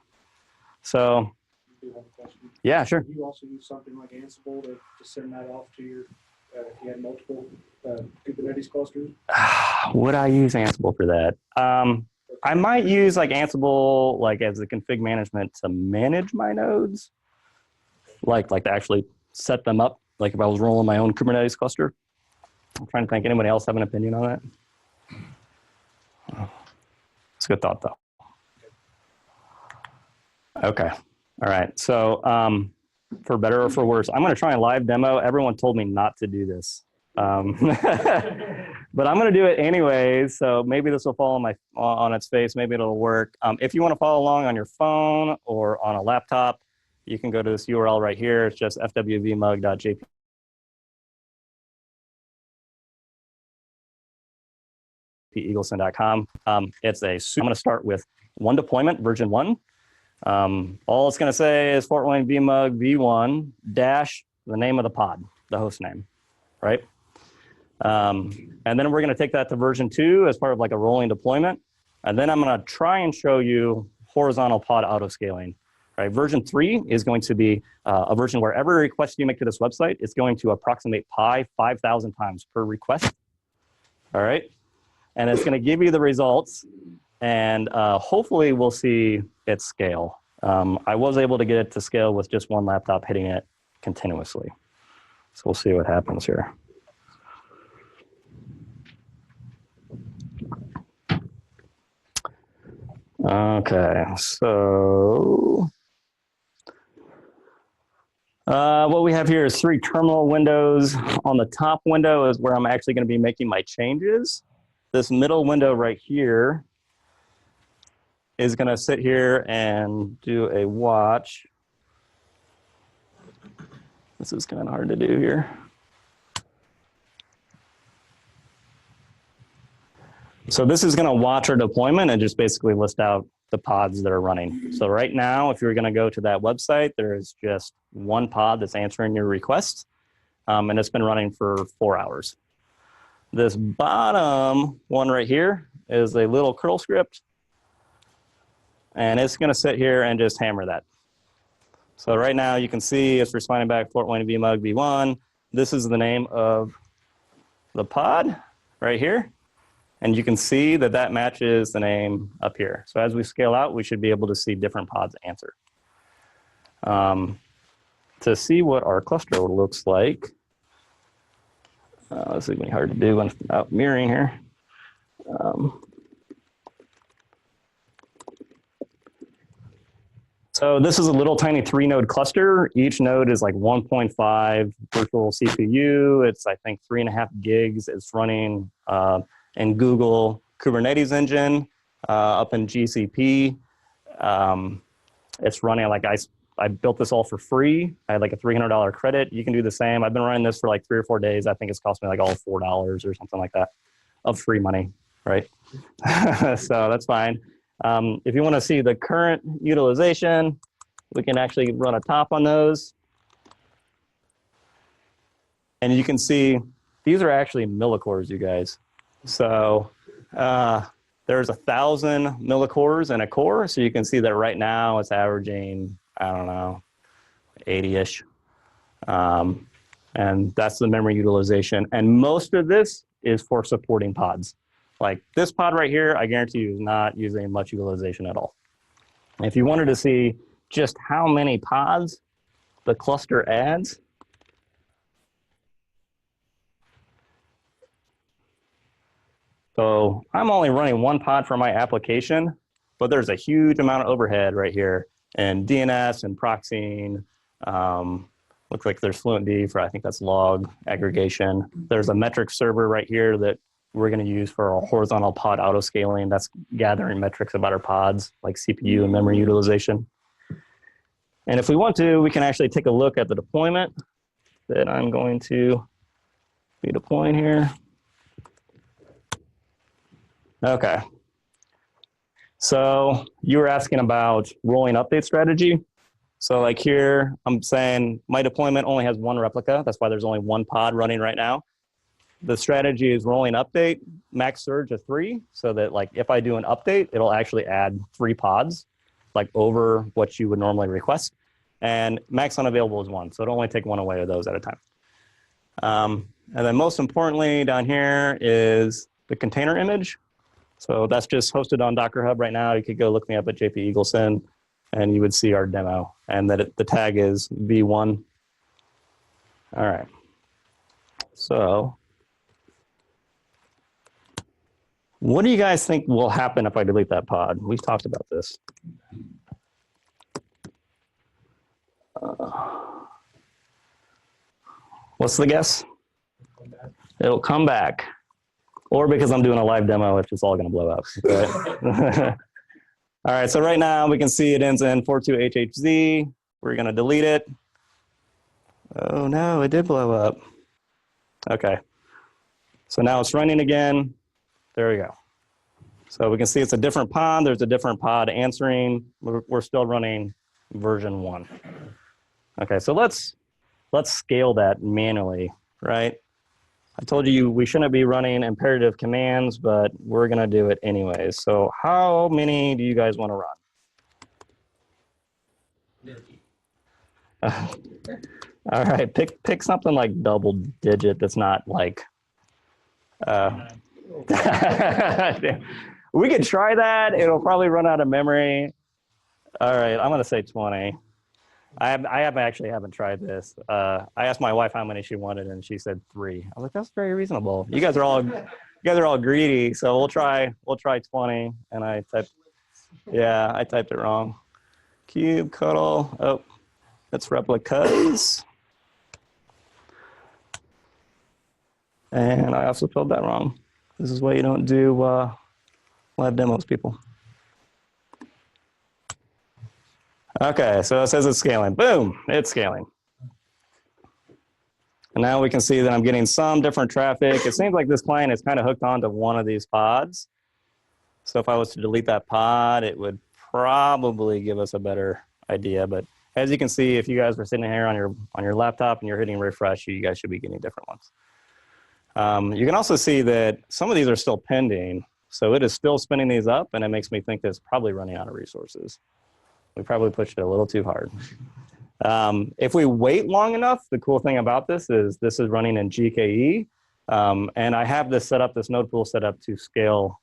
So, I do have a question. yeah, sure. Do you also use something like Ansible to send that off to your, if you had multiple Kubernetes clusters? Would I use Ansible for that? I might use like Ansible like as a config management to manage my nodes, like to actually set them up. Like if I was rolling my own Kubernetes cluster. I'm trying to think. Anybody else have an opinion on that? It's a good thought though. Okay. All right. So for better or for worse, I'm going to try and live demo. Everyone told me not to do this. But I'm going to do it anyways. So maybe this will fall on its face. Maybe it'll work. If you want to follow along on your phone or on a laptop, you can go to this URL right here. It's just fwvmug.jp. eagleson.com. I'm going to start with one deployment, version 1. All it's going to say is Fort Wayne VMUG v1 dash the name of the pod, the host name, right? And then we're going to take that to version 2 as part of like a rolling deployment. And then I'm going to try and show you horizontal pod auto-scaling. Right? Version 3 is going to be a version where every request you make to this website is going to approximate pi 5,000 times per request. All right? And it's going to give you the results, and hopefully we'll see it scale. I was able to get it to scale with just one laptop hitting it continuously. So we'll see what happens here. Okay, so what we have here is 3 terminal windows. On the top window is where I'm actually going to be making my changes. This middle window right here is going to sit here and do a watch. This is kind of hard to do here. So this is going to watch our deployment and just basically list out the pods that are running. So right now, if you're going to go to that website, there is just one pod that's answering your request, and it's been running for 4 hours. This bottom one right here is a little curl script, and it's going to sit here and just hammer that. So right now, you can see it's responding back Fort Wayne VMUG v1. This is the name of the pod right here. And you can see that that matches the name up here. So as we scale out, we should be able to see different pods answer. To see what our cluster looks like, this is going to be hard to do without mirroring here. So this is a little tiny 3-node cluster. Each node is like 1.5 virtual CPU. It's, I think, 3.5 gigs. It's running in Google Kubernetes engine. up in GCP. It's running like I built this all for free. I had like a $300 credit. You can do the same. I've been running this for like 3 or 4 days. I think it's cost me like all $4 or something like that of free money, right? So that's fine. If you want to see the current utilization, we can actually run a top on those. And you can see these are actually millicores, you guys. So there's 1,000 millicores in a core. So you can see that right now it's averaging, I don't know, 80-ish. And that's the memory utilization. And most of this is for supporting pods. Like this pod right here, I guarantee you is not using much utilization at all. If you wanted to see just how many pods the cluster adds, so I'm only running 1 pod for my application, but there's a huge amount of overhead right here and DNS and proxying. Looks like there's FluentD for, I think that's log aggregation. There's a metrics server right here that we're going to use for our horizontal pod auto scaling. That's gathering metrics about our pods, like CPU and memory utilization. And if we want to, we can actually take a look at the deployment that I'm going to be deploying here. Okay. So you were asking about rolling update strategy. So like here, I'm saying my deployment only has 1 replica. That's why there's only 1 pod running right now. The strategy is rolling update, max surge of 3, so that like if I do an update, it'll actually add 3 pods, like over what you would normally request. And max unavailable is 1, so it'll only take 1 away of those at a time. And then most importantly down here is the container image. So that's just hosted on Docker Hub right now. You could go look me up at JP Eagleson and you would see our demo, and that the tag is V1. All right. So what do you guys think will happen if I delete that pod? We've talked about this. What's the guess? It'll come back. Or because I'm doing a live demo, it's just all going to blow up. Right? All right, so right now we can see it ends in 42HHZ. We're going to delete it. Oh no, it did blow up. Okay. So now it's running again. There we go. So we can see it's a different pod. There's a different pod answering. We're still running version 1. Okay, so let's scale that manually, right? I told you we shouldn't be running imperative commands, but we're going to do it anyways. So how many do you guys want to run? All right, pick something like double digit that's not like... we could try that. It'll probably run out of memory. All right, I'm going to say 20. I haven't tried this. I asked my wife how many she wanted, and she said 3. I was like, that's very reasonable. You guys are all greedy, so we'll try 20. And I typed it wrong. Kubectl. Oh, that's replicas. And I also spelled that wrong. This is why you don't do live demos, people. Okay, so it says it's scaling. Boom, it's scaling. And now we can see that I'm getting some different traffic. It seems like this client is kind of hooked onto one of these pods. So if I was to delete that pod, it would probably give us a better idea. But as you can see, if you guys were sitting here on your laptop and you're hitting refresh, you guys should be getting different ones. You can also see that some of these are still pending. So it is still spinning these up, and it makes me think that it's probably running out of resources. We probably pushed it a little too hard. If we wait long enough, the cool thing about this is running in GKE. And I have this set up, this node pool set up to scale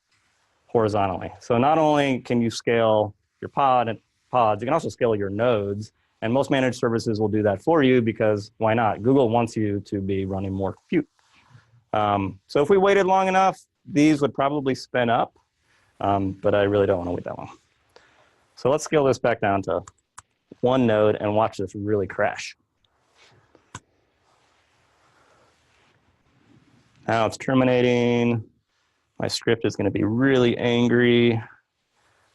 horizontally. So not only can you scale your pods, you can also scale your nodes. And most managed services will do that for you because why not? Google wants you to be running more compute. So if we waited long enough, these would probably spin up, but I really don't want to wait that long. So let's scale this back down to 1 node and watch this really crash. Now it's terminating. My script is going to be really angry.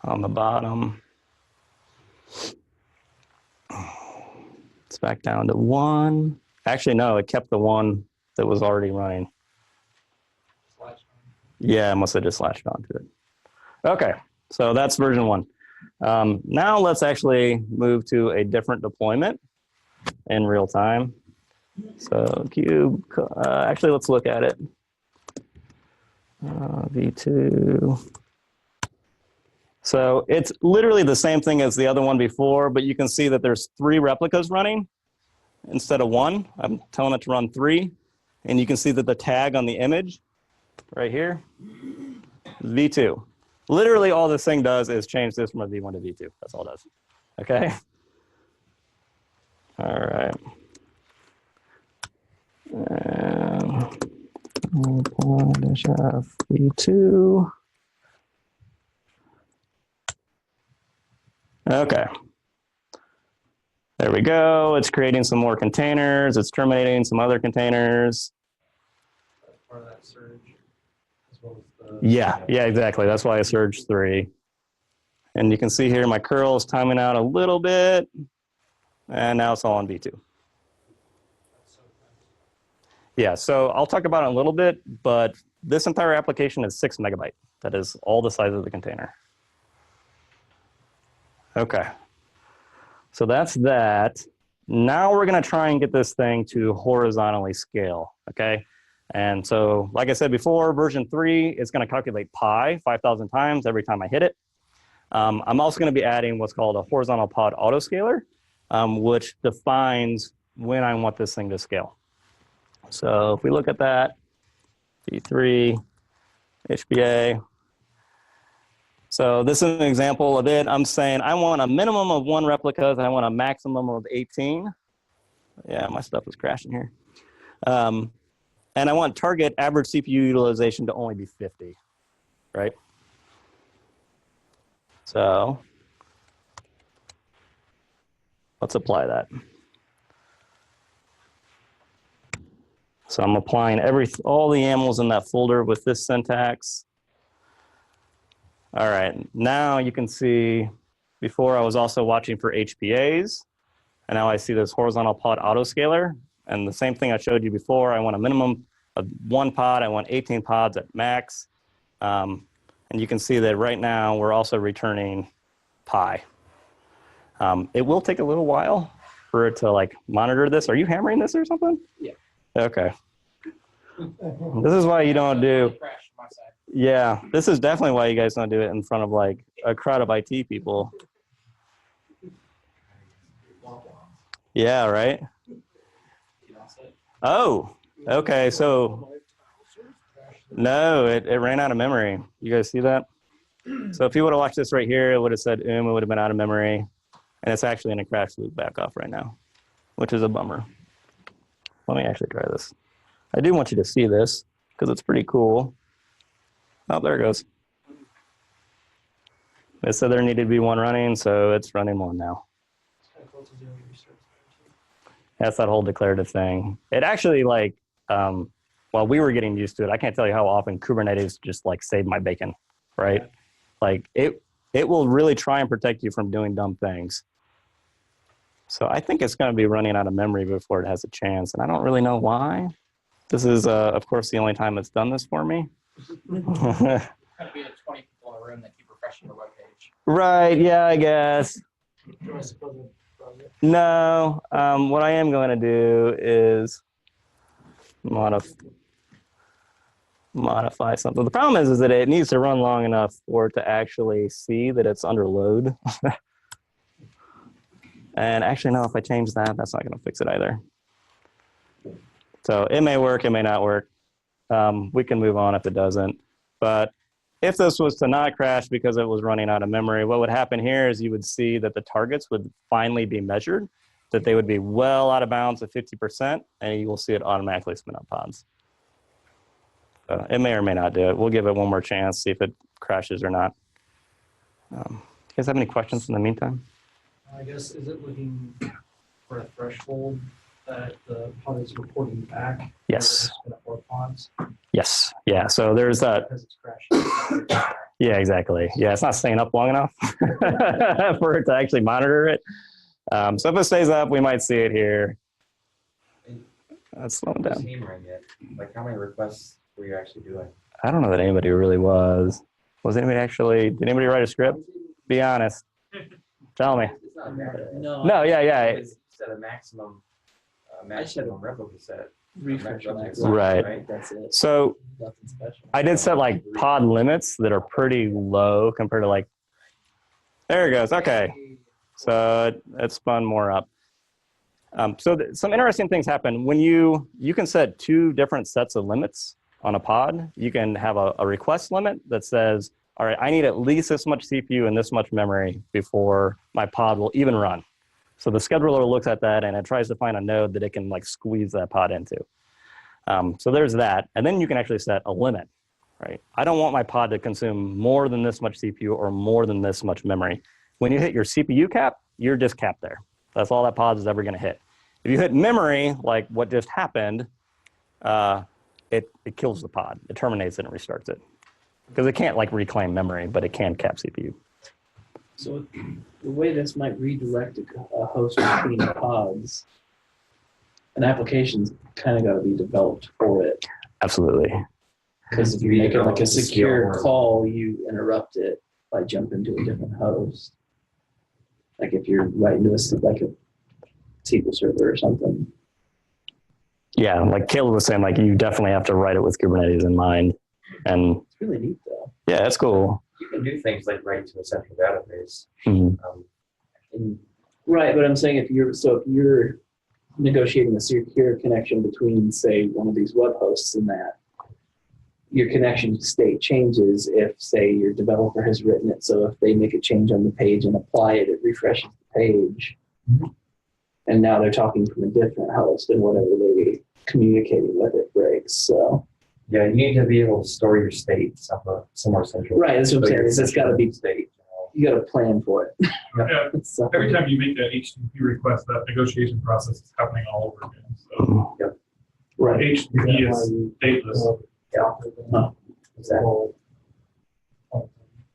on the bottom. It's back down to 1. Actually, no, it kept the one that was already running. Yeah, I must have just latched onto it. Okay, so that's version 1. Now let's actually move to a different deployment in real time. So cube, actually, let's look at it. V2. So it's literally the same thing as the other one before, but you can see that there's 3 replicas running instead of 1. I'm telling it to run 3. And you can see that the tag on the image right here, V2. Literally all this thing does is change this from a V1 to V2. That's all it does. Okay? All right. V2. Okay. There we go. It's creating some more containers. It's terminating some other containers. That's part of that surge, as well as the. Yeah, exactly. That's why I surged 3. And you can see here my curl is timing out a little bit. And now it's all on V2. Yeah, so I'll talk about it in a little bit, but this entire application is 6 megabyte. That is all the size of the container. Okay, so that's that. Now we're gonna try and get this thing to horizontally scale, okay? And so, like I said before, version 3 is gonna calculate pi 5,000 times every time I hit it. I'm also gonna be adding what's called a horizontal pod autoscaler, which defines when I want this thing to scale. So if we look at that, V3, HBA. So this is an example of it. I'm saying I want a minimum of 1 replica, and I want a maximum of 18. Yeah, my stuff is crashing here. And I want target average CPU utilization to only be 50, right? So let's apply that. So I'm applying all the YAMLs in that folder with this syntax. All right, now you can see, before I was also watching for HPAs, and now I see this horizontal pod autoscaler. And the same thing I showed you before, I want a minimum of 1 pod, I want 18 pods at max. And you can see that right now we're also returning pi. It will take a little while for it to like monitor this. Are you hammering this or something? Yeah. Okay. This is why you don't do. Yeah, this is definitely why you guys don't do it in front of like a crowd of IT people. Yeah, right? Oh, okay. So, no, it ran out of memory. You guys see that? So if you would have watched this right here, it would have said, it would have been out of memory. And it's actually in a crash loop back off right now, which is a bummer. Let me actually try this. I do want you to see this because it's pretty cool. Oh, there it goes. It said there needed to be 1 running, so it's running 1 now. That's that whole declarative thing. It actually, like, while we were getting used to it, I can't tell you how often Kubernetes just like saved my bacon, right? Yeah. Like it will really try and protect you from doing dumb things. So I think it's going to be running out of memory before it has a chance, and I don't really know why. This is, of course, the only time it's done this for me. It's going to be the 20 people in a room that keep refreshing your webpage. Right, yeah, I guess. No, what I am going to do is modify something. The problem is that it needs to run long enough for it to actually see that it's under load. And actually, no, if I change that, that's not going to fix it either. So it may work, it may not work. We can move on if it doesn't. But if this was to not crash because it was running out of memory, what would happen here is you would see that the targets would finally be measured, that they would be well out of bounds at 50%, and you will see it automatically spin up pods. So it may or may not do it. We'll give it 1 more chance, see if it crashes or not. Do you guys have any questions in the meantime? I guess, is it looking for a threshold that the pod is reporting back? Yes. Or pods? Yes. Yeah. So there's that. Because it's crashing. Yeah, exactly. Yeah, it's not staying up long enough for it to actually monitor it. So if it stays up, we might see it here. Let's slow it down. Hammering it. Like, how many requests were you actually doing? I don't know that anybody really was. Was anybody actually, did anybody write a script? Be honest. Tell me. It's not a matter. No, yeah. Set a maximum replica set. Refresh max. Right. That's it. So Nothing special. I did set like pod limits that are pretty low compared to like, there it goes. Okay. So it spun more up. So some interesting things happen when you can set two different sets of limits on a pod. You can have a request limit that says, all right, I need at least this much CPU and this much memory before my pod will even run. So the scheduler looks at that and it tries to find a node that it can like squeeze that pod into. So there's that. And then you can actually set a limit, right? I don't want my pod to consume more than this much CPU or more than this much memory. When you hit your CPU cap, you're just capped there. That's all that pod is ever going to hit. If you hit memory, like what just happened, it kills the pod. It terminates it and restarts it. Because it can't like reclaim memory, but it can cap CPU. So the way this might redirect a host between pods, an application's kind of got to be developed for it. Absolutely. Because if you make it like a secure call, you interrupt it by jumping to a different host. Like if you're writing to like a SQL server or something. Yeah, like Caleb was saying, like you definitely have to write it with Kubernetes in mind. And It's really neat though. yeah, it's cool. You can do things like write to a central database. Mhm. Right, but I'm saying if you're negotiating a secure connection between, say, one of these web hosts and that, your connection state changes if, say, your developer has written it. So if they make a change on the page and apply it, it refreshes the page. And now they're talking from a different host, and whatever they're communicating with it breaks. So Yeah, you need to be able to store your state somewhere central. right, that's what I'm So saying. your It's got to be state. you got to plan for it. Yeah, So- every time you make that HTTP request, that negotiation process is happening all over again. So right. HTTP is stateless. Yeah. Exactly.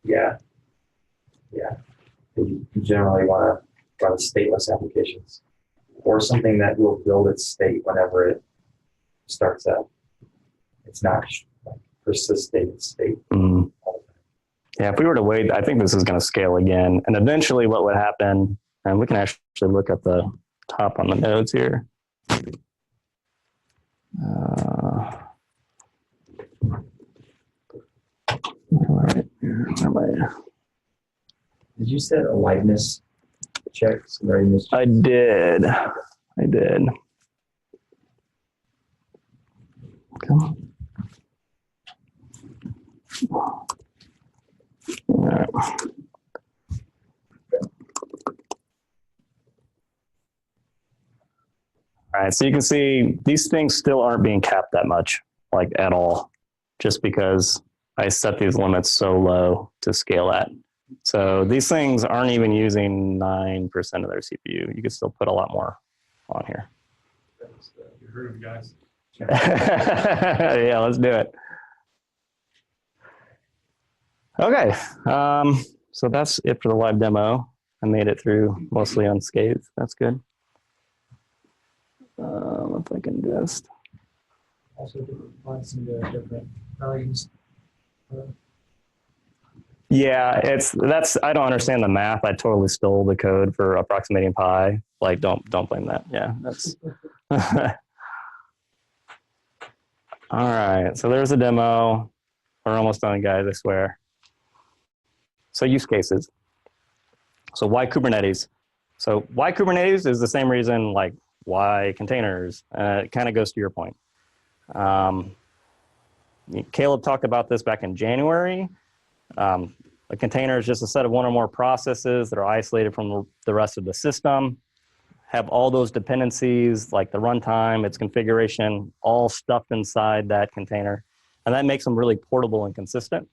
Yeah. Yeah. You generally want to run stateless applications or something that will build its state whenever it starts up. It's not like persistent state. Mhm. Yeah, if we were to wait, I think this is going to scale again. And eventually what would happen, and we can actually look at the top on the nodes here. Did you set a liveness check? I did. Come on. All right. All right, so you can see these things still aren't being capped that much, like at all, just because I set these limits so low to scale at. So these things aren't even using 9% of their CPU. You could still put a lot more on here. You heard of guys. Yeah, let's do it. Okay, so that's it for the live demo. I made it through mostly unscathed. That's good. If I can just. Also different some different values. Yeah, I don't understand the math. I totally stole the code for approximating pi. Like, don't blame that. Yeah, that's. All right, so there's a demo. We're almost done, guys, I swear. So use cases. So why Kubernetes? So why Kubernetes is the same reason, like, why containers? It kind of goes to your point. Caleb talked about this back in January. A container is just a set of one or more processes that are isolated from the rest of the system, have all those dependencies, like the runtime, its configuration, all stuffed inside that container. And that makes them really portable and consistent.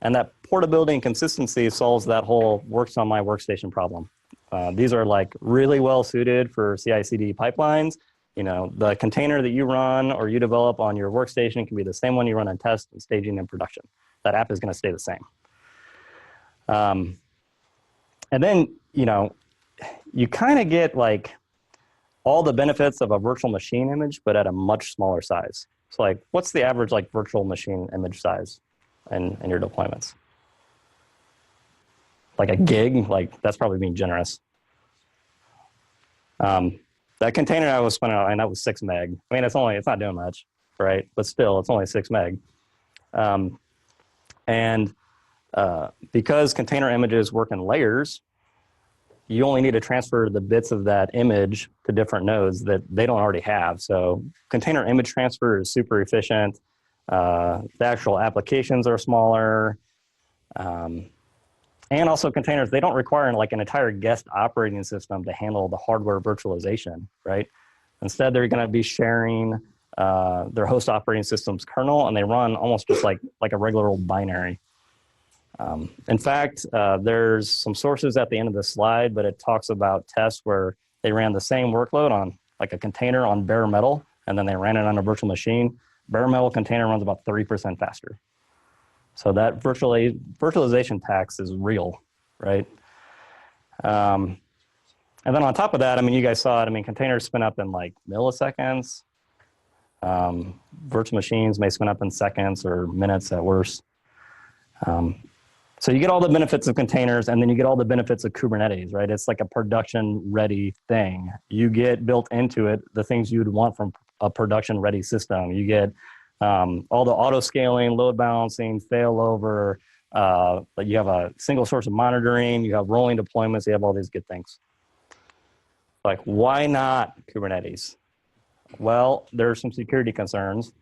And that portability and consistency solves that whole works on my workstation problem. These are like really well suited for CI/CD pipelines. You know, the container that you run or you develop on your workstation can be the same one you run in test and staging in production. that app is going to stay the same. And then, you know, you kind of get like all the benefits of a virtual machine image, but at a much smaller size. So like, what's the average like virtual machine image size in your deployments? Like a gig, like that's probably being generous. That container I was spinning out, and that was 6 meg. I mean, it's not doing much, right? But still, it's only 6 meg. Because container images work in layers, you only need to transfer the bits of that image to different nodes that they don't already have. So container image transfer is super efficient. The actual applications are smaller. And also containers, they don't require like an entire guest operating system to handle the hardware virtualization, right? Instead, they're gonna be sharing their host operating system's kernel, and they run almost just like a regular old binary. In fact, there's some sources at the end of the slide, but it talks about tests where they ran the same workload on like a container on bare metal, and then they ran it on a virtual machine. Bare metal container runs about 30% faster. So that virtualization tax is real, right? And then on top of that, I mean, you guys saw it. I mean, containers spin up in like milliseconds. Virtual machines may spin up in seconds or minutes at worst. So you get all the benefits of containers, and then you get all the benefits of Kubernetes, right? It's like a production-ready thing. You get built into it the things you'd want from a production-ready system. You get all the auto-scaling, load balancing, failover. You have a single source of monitoring. You have rolling deployments. You have all these good things. Like, why not Kubernetes? Well, there are some security concerns.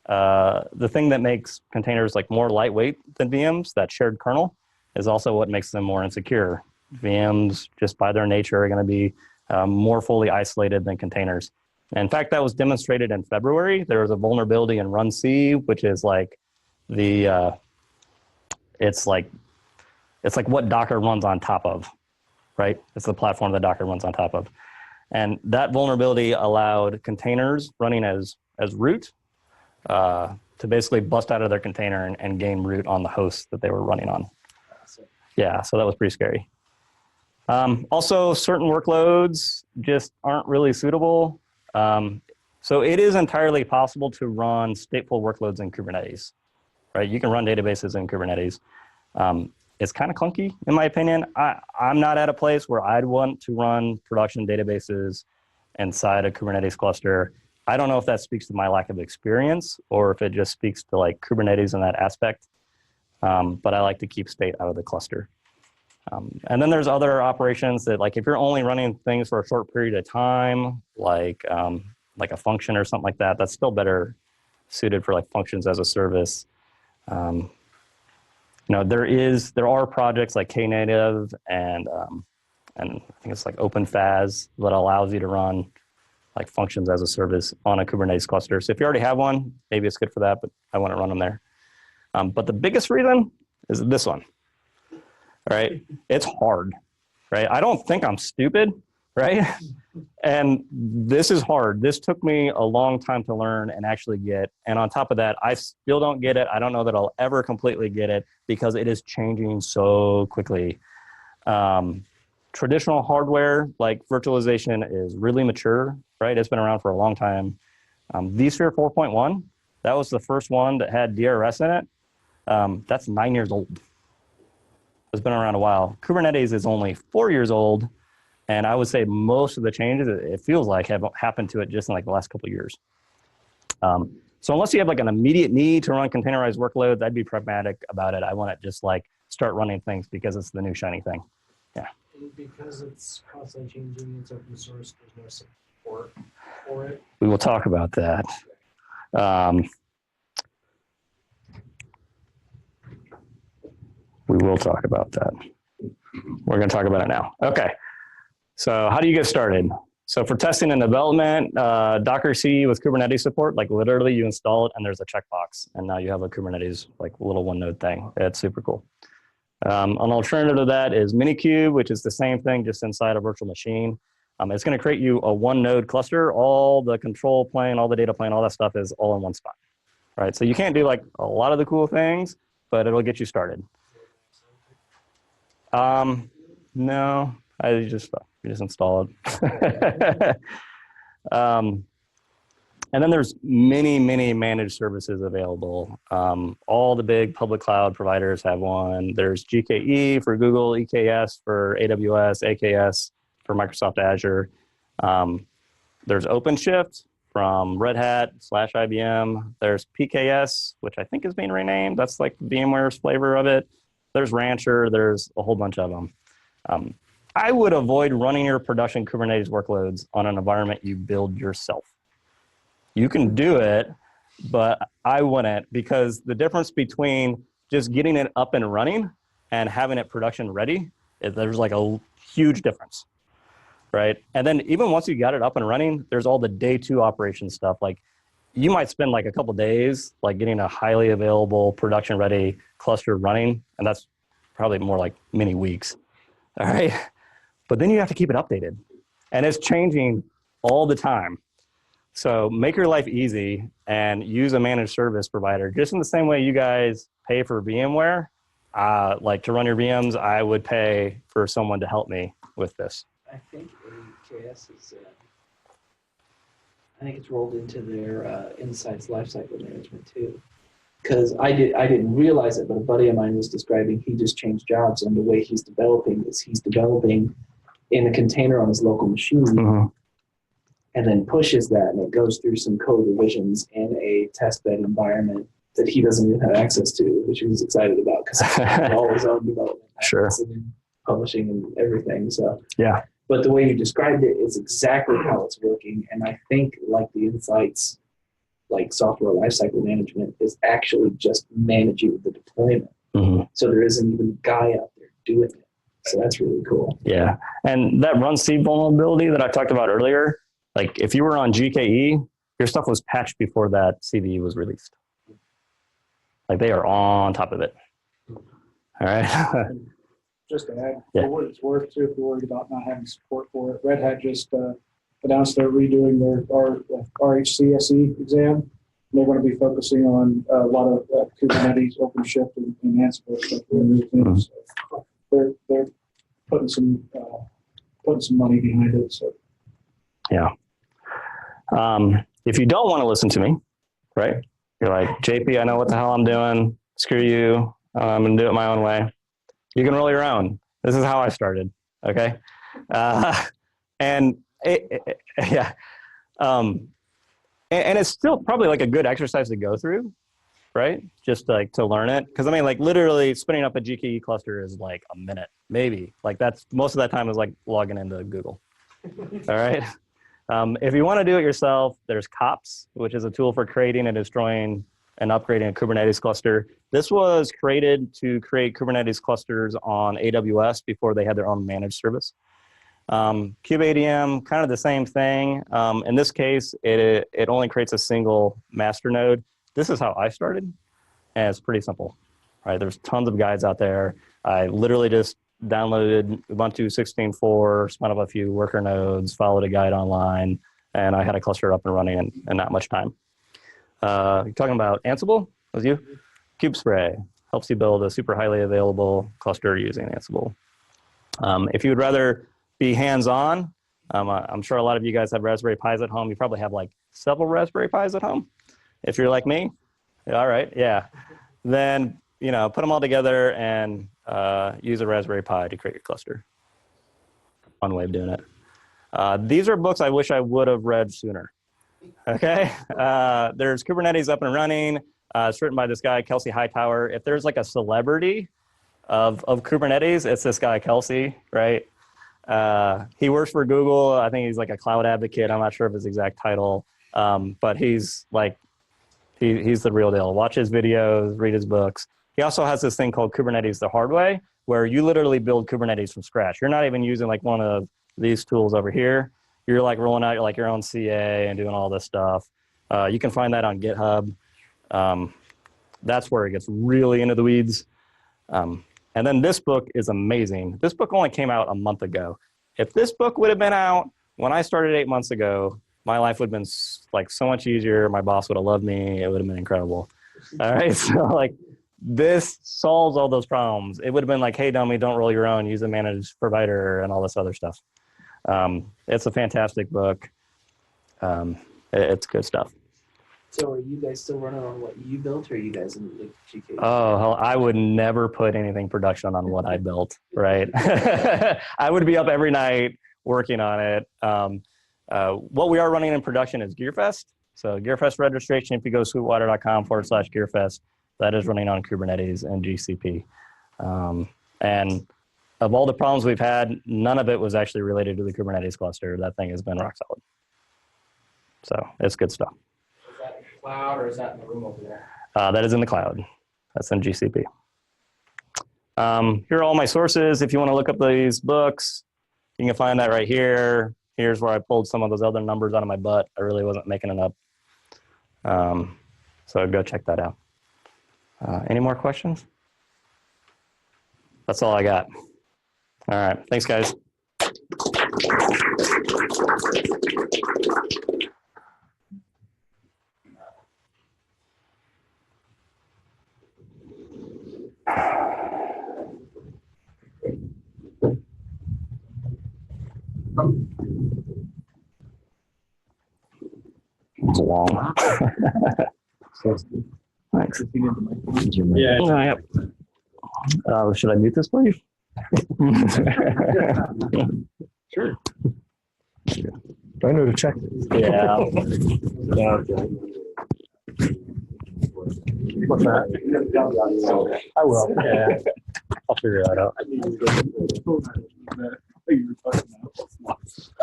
The thing that makes containers like more lightweight than VMs, that shared kernel, is also what makes them more insecure. VMs, just by their nature, are going to be more fully isolated than containers. In fact, that was demonstrated in February. There was a vulnerability in Run C, which is like the it's like what Docker runs on top of, right? It's the platform that Docker runs on top of. And that vulnerability allowed containers running as root to basically bust out of their container and gain root on the host that they were running on. Yeah, so that was pretty scary. Also, certain workloads just aren't really suitable. So it is entirely possible to run stateful workloads in Kubernetes, right? You can run databases in Kubernetes. It's kind of clunky, in my opinion. I'm not at a place where I'd want to run production databases inside a Kubernetes cluster. I don't know if that speaks to my lack of experience or if it just speaks to like Kubernetes in that aspect. But I like to keep state out of the cluster. And then there's other operations that, like, if you're only running things for a short period of time, like a function or something like that, that's still better suited for like functions as a service. You know, there are projects like Knative and I think it's like OpenFAS that allows you to run like functions as a service on a Kubernetes cluster. So if you already have one, maybe it's good for that, but I want to run them there. But the biggest reason is this one, right? It's hard, right? I don't think I'm stupid, right? And this is hard. This took me a long time to learn and actually get. And on top of that, I still don't get it. I don't know that I'll ever completely get it because it is changing so quickly. Traditional hardware like virtualization is really mature, right? It's been around for a long time. vSphere 4.1, that was the first one that had DRS in it. That's 9 years old. It's been around a while. Kubernetes is only 4 years old. And I would say most of the changes, it feels like, have happened to it just in like the last couple of years. So unless you have like an immediate need to run containerized workloads, I'd be pragmatic about it. I want to just like start running things because it's the new shiny thing. Yeah. And because it's constantly changing, it's open source, there's no support for it. We will talk about that. We will talk about that. We're going to talk about it now. Okay. So how do you get started? So for testing and development, Docker C with Kubernetes support, like literally you install it and there's a checkbox and now you have a Kubernetes like little one node thing. It's super cool. An alternative to that is Minikube, which is the same thing just inside a virtual machine. It's going to create you a one node cluster. All the control plane, all the data plane, all that stuff is all in one spot, right? So you can't do like a lot of the cool things, but it'll get you started. No, I just install it. And then there's many managed services available. All the big public cloud providers have one. There's GKE for Google, EKS for AWS, AKS for Microsoft Azure. There's OpenShift from Red Hat / IBM. There's PKS, which I think is being renamed. That's like VMware's flavor of it. There's Rancher. There's a whole bunch of them. I would avoid running your production Kubernetes workloads on an environment you build yourself. You can do it, but I wouldn't, because the difference between just getting it up and running and having it production ready, there's like a huge difference, right? And then even once you got it up and running, there's all the day 2 operation stuff. Like you might spend like a couple days like getting a highly available production ready cluster running, and that's probably more like many weeks, all right? But then you have to keep it updated, and it's changing all the time. So make your life easy and use a managed service provider. Just in the same way you guys pay for VMware, like to run your VMs, I would pay for someone to help me with this. I think AKS is, I think it's rolled into their Insights Lifecycle Management too. Because I didn't realize it, but a buddy of mine was describing he just changed jobs, and the way he's developing is he's developing in a container on his local machine. Mm-hmm. And then pushes that, and it goes through some code revisions in a testbed environment that he doesn't even have access to, which he was excited about because he's all his own development, Sure, and publishing and everything. So yeah. But the way you described it is exactly how it's working, and I think like the Insights, like software lifecycle management, is actually just managing the deployment. Mm-hmm. So there isn't even a guy out there doing it. So that's really cool. Yeah, and that run C vulnerability that I talked about earlier. Like if you were on GKE, your stuff was patched before that CVE was released. Like they are on top of it. All right. Just to add, Yeah. for what it's worth too, if you're worried about not having support for it, Red Hat just announced they're redoing their RHCSE exam. They're going to be focusing on a lot of Kubernetes, OpenShift, and Ansible stuff. Mm-hmm. So they're putting some money behind it. So. Yeah. If you don't want to listen to me, right? You're like, JP, I know what the hell I'm doing. Screw you. I'm going to do it my own way. You can roll your own. This is how I started. Okay. And it's still probably like a good exercise to go through, right? Just like to learn it. Cause I mean, like literally spinning up a GKE cluster is like a minute, maybe. Like that's most of that time is like logging into Google. All right. If you want to do it yourself, there's COPS, which is a tool for creating and destroying and upgrading a Kubernetes cluster. This was created to create Kubernetes clusters on AWS before they had their own managed service. KubeADM, kind of the same thing. In this case, it only creates a single master node. This is how I started, and it's pretty simple. Right? There's tons of guides out there. I literally just downloaded Ubuntu 16.4, spun up a few worker nodes, followed a guide online, and I had a cluster up and running in not much time. You're talking about Ansible? Was you? KubeSpray helps you build a super highly available cluster using Ansible. If you would rather be hands-on, I'm sure a lot of you guys have Raspberry Pis at home. You probably have like several Raspberry Pis at home. If you're like me, all right, yeah. Then put them all together and use a Raspberry Pi to create your cluster. Fun way of doing it. These are books I wish I would have read sooner. Okay, there's Kubernetes Up and Running. It's written by this guy, Kelsey Hightower. If there's like a celebrity of Kubernetes, it's this guy, Kelsey, right? He works for Google. I think he's like a cloud advocate. I'm not sure of his exact title, but he's like, he's the real deal. Watch his videos, read his books. He also has this thing called Kubernetes the hard way, where you literally build Kubernetes from scratch. You're not even using like one of these tools over here. You're like rolling out like your own CA and doing all this stuff. You can find that on GitHub. That's where it gets really into the weeds. And then this book is amazing. This book only came out a month ago. If this book would have been out when I started 8 months ago, my life would have been like so much easier. My boss would have loved me. It would have been incredible. All right. So like this solves all those problems. It would have been like, hey, dummy, don't roll your own, use a managed provider and all this other stuff. It's a fantastic book. It's good stuff. So are you guys still running on what you built, or are you guys in the GK? Oh, hell, I would never put anything production on what I built, right? I would be up every night working on it. What we are running in production is GearFest. So GearFest registration, if you go sweetwater.com/GearFest, that is running on Kubernetes and GCP. And of all the problems we've had, none of it was actually related to the Kubernetes cluster. That thing has been rock solid. So it's good stuff. Is that in the cloud or is that in the room over there? That is in the cloud. That's in GCP. Here are all my sources. If you want to look up these books, you can find that right here. Here's where I pulled some of those other numbers out of my butt. I really wasn't making it up. So go check that out. Any more questions? That's all I got. All right. Thanks, guys. It's long. Thanks. Yeah. Should I mute this for you? Sure. I know to check. Yeah. What's that? I will. Yeah. I'll figure that out.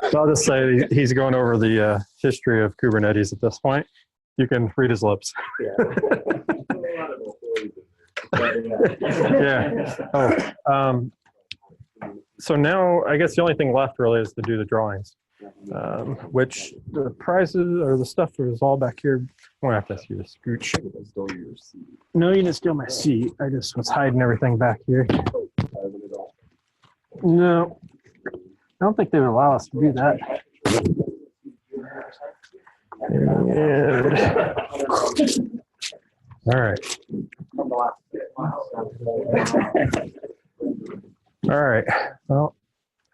So I'll just say he's going over the history of Kubernetes at this point. You can read his lips. Yeah. Oh, so now I guess the only thing left really is to do the drawings, which the prizes or the stuff is all back here. I'm gonna have to ask you to scooch. No, you didn't steal my seat. I just was hiding everything back here. No, I don't think they would allow us to do that. All right. All right. Well,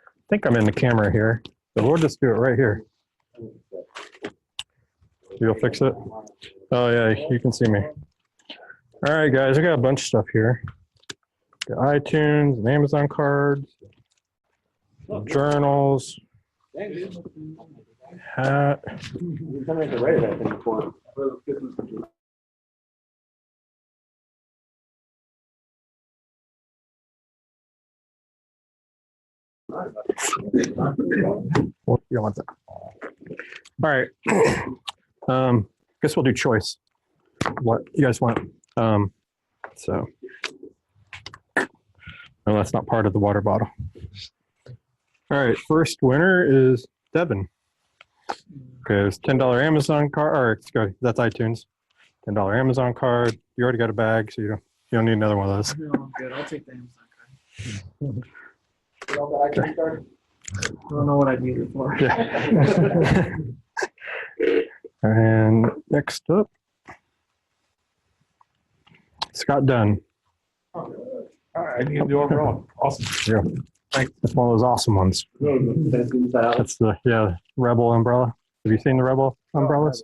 I think I'm in the camera here, so we'll just do it right here. You'll fix it? Oh yeah, you can see me. All right, guys, I got a bunch of stuff here. Got iTunes, and Amazon cards, journals, hat. What you want that? All right. Guess we'll do choice. What you guys want? So, no, that's not part of the water bottle. All right, first winner is Devin. Okay, it's $10 Amazon card. Or that's iTunes. $10 Amazon card. You already got a bag, so you don't need another one of those. No, I'm good. I'll take the Amazon card. I don't know what I need it for. Yeah. And next up, Scott Dunn. All right, you can do overall. Awesome. Yeah. That's one of those awesome ones. That's the Rebel umbrella. Have you seen the Rebel umbrellas?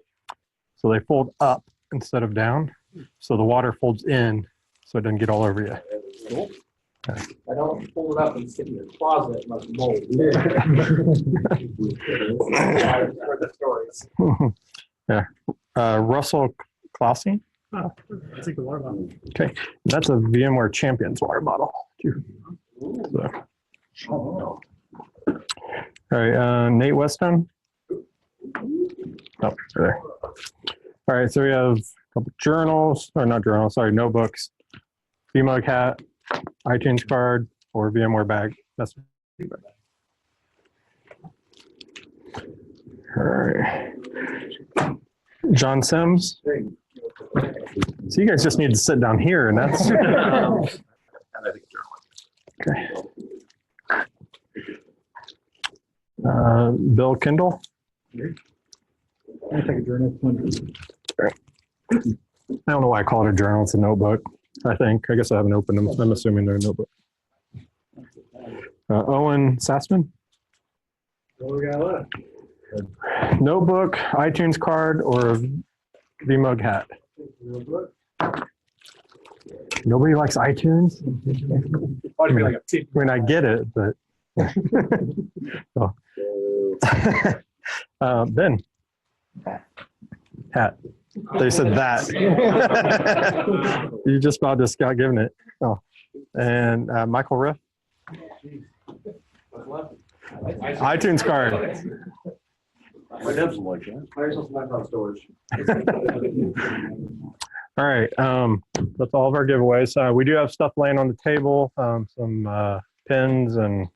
So they fold up instead of down. So the water folds in so it doesn't get all over you. Cool. I don't pull it up and sit in your closet like mold. Yeah. Russell Clausing. Oh, I take the water bottle. Okay. That's a VMware Champions water bottle too. So. All right. Nate Weston. Oh, there. All right. So we have a couple journals, or not journals, sorry, notebooks, VMUG hat, iTunes card, or VMware bag. That's all right. John Sims. So you guys just need to sit down here, and that's okay. Bill Kindle. I take a journal. I don't know why I call it a journal. It's a notebook. I think. I guess I haven't opened them. I'm assuming they're notebook. Owen Sassman. What we got left? Notebook, iTunes card, or VMUG hat. Nobody likes iTunes. I mean, I get it, but Ben. Hat. They said that. You just about just got given it. Oh, and Michael Riff. iTunes card. My devs like that. I just left on storage. All right, that's all of our giveaways. We do have stuff laying on the table, some pins, and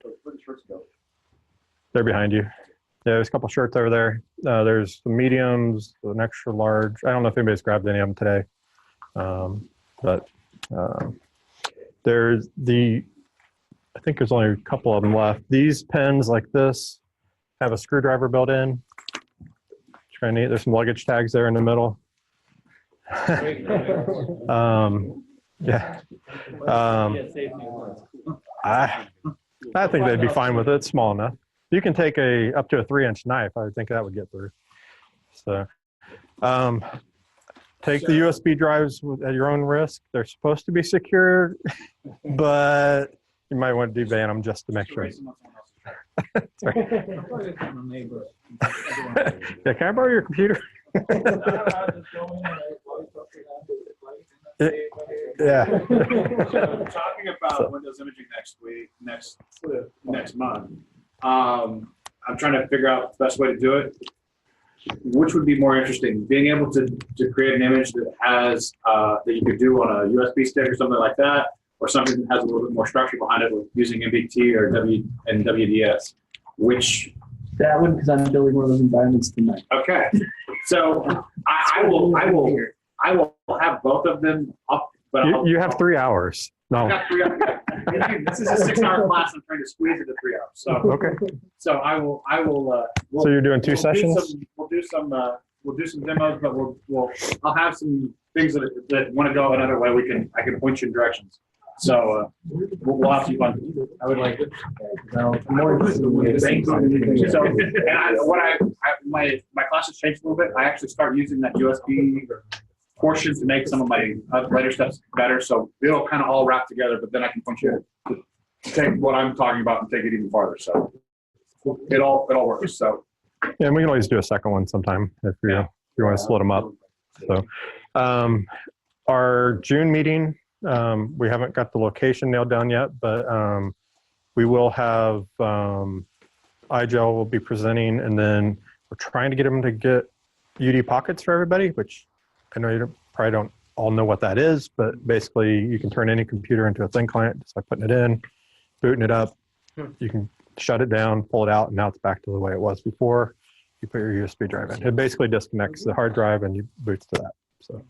they're behind you. Yeah, there's a couple shirts over there. There's some mediums, an extra large. I don't know if anybody's grabbed any of them today, but there's I think there's only a couple of them left. These pins like this have a screwdriver built in. Kind of neat. There's some luggage tags there in the middle. Yeah. I think they'd be fine with it. It's small enough. You can take up to a 3-inch knife. I would think that would get through. So take the USB drives at your own risk. They're supposed to be secure, but you might want to deban them just to make sure. Yeah, can I borrow your computer? Yeah. So talking about Windows imaging next month. I'm trying to figure out the best way to do it. Which would be more interesting, being able to create an image that has that you could do on a USB stick or something like that, or something that has a little bit more structure behind it with using MBT or WDS. Which That one, because I'm building one of those environments tonight. okay, so I will have both of them up. But You have 3 hours. No. I've got 3 hours. This is a 6-hour class. I'm trying to squeeze it to 3 hours. So Okay. So I will. So you're doing two sessions? We'll do some demos, but I'll have some things that want to go another way. I can point you in directions. So we'll have some fun. I would like it. So my class has changed a little bit. I actually start using that USB portion to make some of my later steps better. So it'll kind of all wrap together, but then I can point you to take what I'm talking about and take it even farther. So it all works. So yeah, and we can always do a second one sometime if you want to split them up. So our June meeting, we haven't got the location nailed down yet, but we will have IGEL will be presenting, and then we're trying to get them to get UD pockets for everybody, which I know you probably don't all know what that is, but basically you can turn any computer into a thin client just by putting it in, booting it up. You can shut it down, pull it out, and now it's back to the way it was before you put your USB drive in. It basically disconnects the hard drive and you boots to that. So,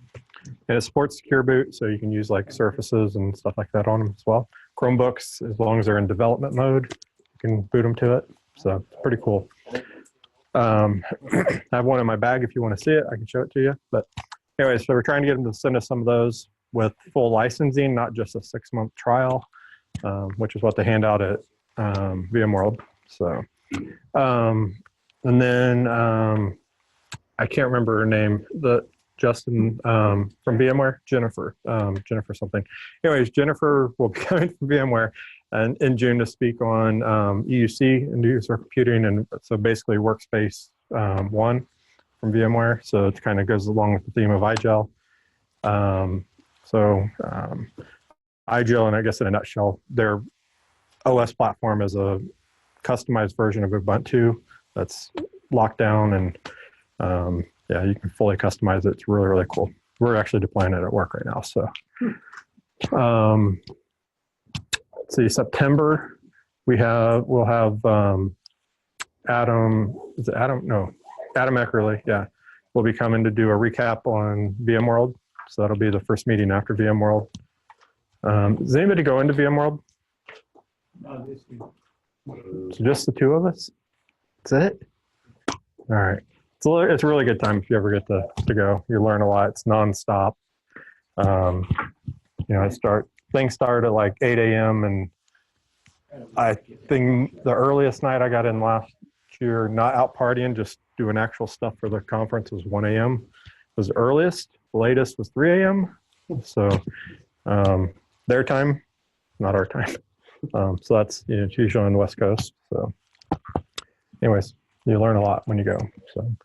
and it supports secure boot, so you can use like Surfaces and stuff like that on them as well. Chromebooks, as long as they're in development mode, you can boot them to it. So it's pretty cool. I have one in my bag if you want to see it. I can show it to you. But anyway, so we're trying to get them to send us some of those with full licensing, not just a 6-month trial, which is what they hand out at VMworld. So, and then I can't remember her name. Justin from VMware, Jennifer something. Anyways, Jennifer will be coming from VMware and in June to speak on EUC, end user computing, and so basically Workspace 1 from VMware. So it kind of goes along with the theme of IGEL. IGEL, and I guess in a nutshell, their OS platform is a customized version of Ubuntu that's locked down, and yeah, you can fully customize it. It's really, really cool. We're actually deploying it at work right now. So let's see, September, we'll have Adam Eckerly, yeah, will be coming to do a recap on VMworld. So that'll be the first meeting after VMworld. Does anybody go into VMworld? So just the two of us? That's it? All right. It's a really good time if you ever get to go. You learn a lot. It's nonstop. things start at like 8 a.m. and I think the earliest night I got in last year, not out partying, just doing actual stuff for the conference, was 1 a.m. was the earliest. The latest was 3 a.m. So their time, not our time. So that's, it's usually on the West Coast. So anyways, you learn a lot when you go. So does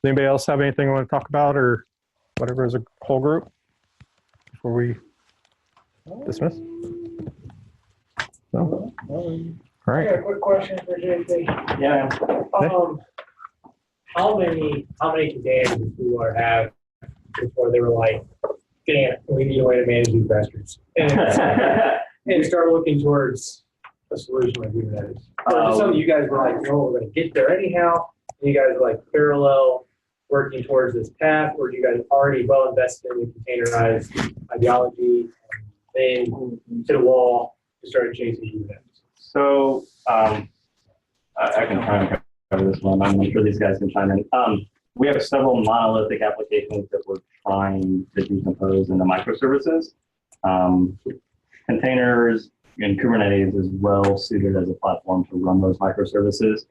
anybody else have anything you want to talk about or whatever as a whole group before we dismiss? No? All I right. got a quick question for JP. Yeah. How many containers did you have before they were like, damn, we need a way to manage these bastards? And start looking towards a solution like Kubernetes. Or just something you guys were like, no, we're going to get there anyhow. And you guys were like parallel working towards this path, or you guys already well invested in the containerized ideology and then to the wall and started chasing Kubernetes? So I can try and cover this one. I'm sure these guys can chime in. We have several monolithic applications that we're trying to decompose into microservices. Containers and Kubernetes is well suited as a platform to run those microservices.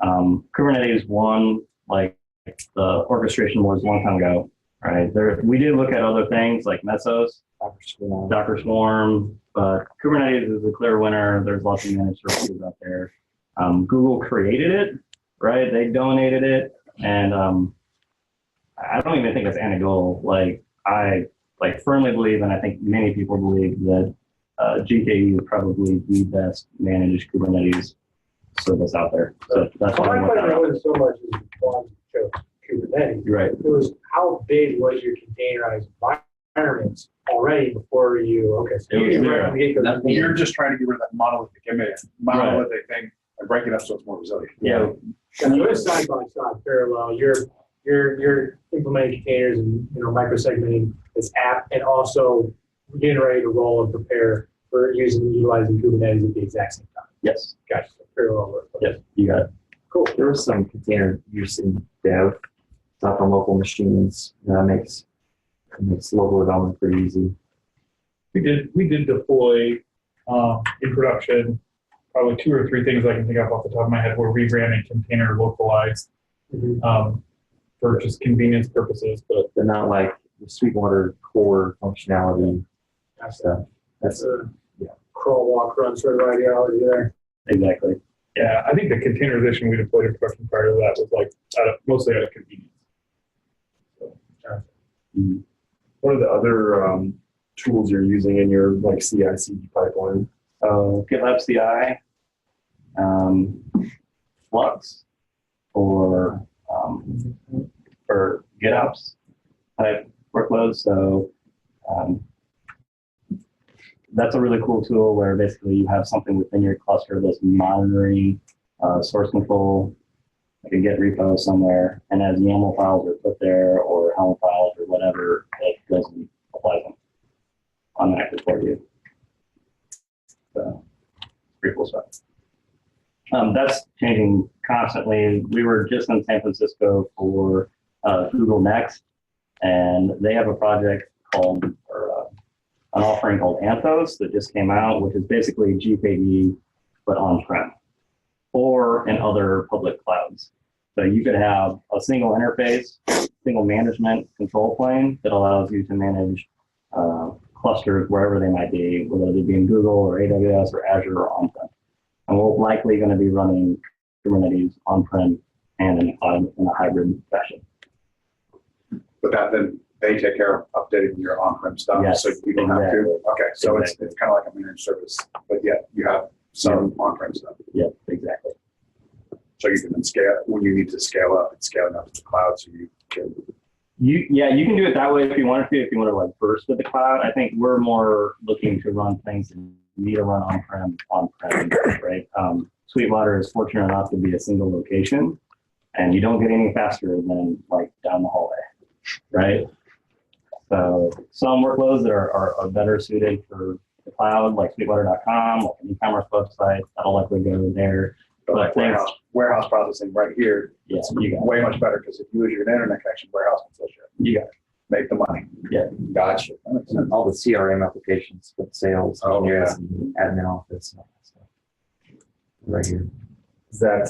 Kubernetes won like the orchestration wars a long time ago, right? We did look at other things like Mesos, Docker Swarm, but Kubernetes is a clear winner. There's lots of managed services out there. Google created it, right? They donated it, and I don't even think it's anecdotal. Like I firmly believe, and I think many people believe that GKE is probably the best managed Kubernetes service out there. So that's So why my question wasn't so much as one chose Kubernetes. You're right. It was how big was your containerized environments already before you, okay, so It you was didn't zero. right from the get-go. You're just trying to get rid of that monolithic thing and break it up so it's more resilient. Yeah. So it's side by side, parallel. You're implementing containers and microsegmenting this app, and also getting ready to roll and prepare for utilizing Kubernetes at the exact same time. Yes. Gotcha. So parallel work. Yes. You got it. Cool. There was some container use in dev, stuff on local machines. That makes local development pretty easy. We did deploy in production probably 2 or 3 things I can think of off the top of my head where we ran a container localized for just convenience purposes, but They're not like the Sweetwater core functionality stuff. That's a crawl, walk, run sort of ideology there. Exactly. yeah, I think the containerization we deployed in production prior to that was like mostly out of convenience. What are the other tools you're using in your like CI/CD pipeline? GitLab CI, Flux, or GitOps type workloads. So that's a really cool tool where basically you have something within your cluster that's monitoring source control, like a Git repo somewhere, and as YAML files are put there or Helm files or whatever, it goes and applies them automatically for you. So pretty cool stuff. That's changing constantly. We were just in San Francisco for Google Next, and they have a project called, or an offering called Anthos that just came out, which is basically GKE, but on-prem or in other public clouds. So you could have a single interface, single management control plane that allows you to manage clusters wherever they might be, whether they be in Google or AWS or Azure or on-prem. And we're likely going to be running Kubernetes on-prem and in the cloud in a hybrid fashion. But then they take care of updating your on-prem stuff, Yes, so you don't have exactly. to. Okay, so Exactly. it's kind of like a managed service, but yet you have some on-prem stuff. Yeah, exactly. So you can then scale when you need to scale up. It's scaling up to the cloud, so you can. You can do it that way if you wanted to. If you want to like burst with the cloud, I think we're more looking to run things that need to run on-prem, right? Sweetwater is fortunate enough to be a single location, and you don't get any faster than like down the hallway, right? So some workloads that are better suited for the cloud, like Sweetwater.com, like an e-commerce website, that'll likely go there. But like warehouse processing right here, Yeah, it's you got it. way much better because if you lose your internet connection, warehouse can still share. You got it. make the money. Yeah. Gotcha. And all the CRM applications with sales, Oh, engineers, and admin office, and all that stuff. Right here. Is that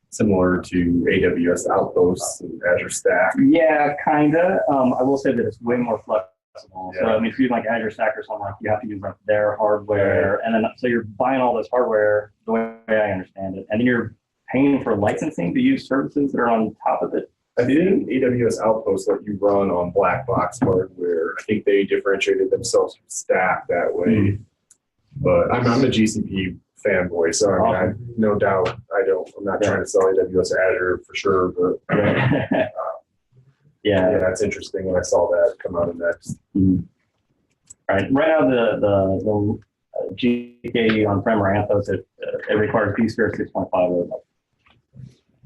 similar to AWS Outposts and Azure Stack? Yeah, kinda. I will say that it's way more flexible. So Yeah. I mean, if you use like Azure Stack or something, like you have to use like their hardware, and then so you're buying all this hardware the way I understand it, and then you're paying for licensing to use services that are on top of it. I think AWS Outposts let you run on black box hardware. I think they differentiated themselves from Stack that way. But I'm a GCP fanboy, so I mean, I no doubt I'm not trying to sell AWS Azure for sure, but yeah, it's interesting when I saw that come out of Next. Right now, the GKE on-prem or Anthos, it requires vSphere 6.5.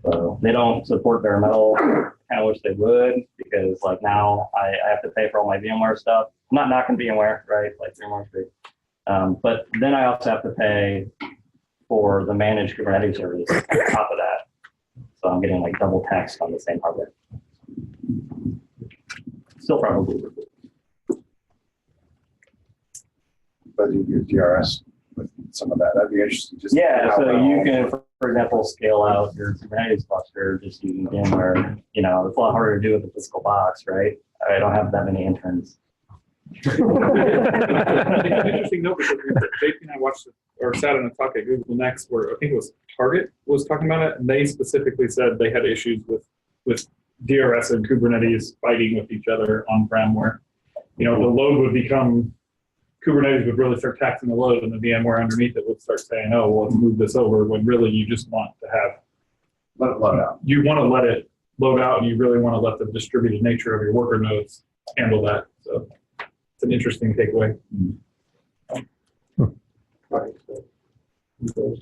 So they don't support bare metal. Kind of wish they would, because like now I have to pay for all my VMware stuff. I'm not knocking VMware, right? Like VMware's great. But then I also have to pay for the managed Kubernetes service on top of that. So I'm getting like double taxed on the same hardware. Still probably. But you use GRS with some of that. That'd be interesting. Just Yeah, so you can, for example, scale out your Kubernetes cluster just using VMware. You know, it's a lot harder to do with a physical box, right? I don't have that many interns. Interesting note, because JP and I watched or sat in a talk at Google Next where I think it was Target was talking about it, and they specifically said they had issues with DRS and Kubernetes fighting with each other on-prem, where the load would become Kubernetes would really start taxing the load, and the VMware underneath it would start saying, "Oh, well, let's move this over." When really you just want to let it load out. You want to let it load out, and you really want to let the distributed nature of your worker nodes handle that. So it's an interesting takeaway. It was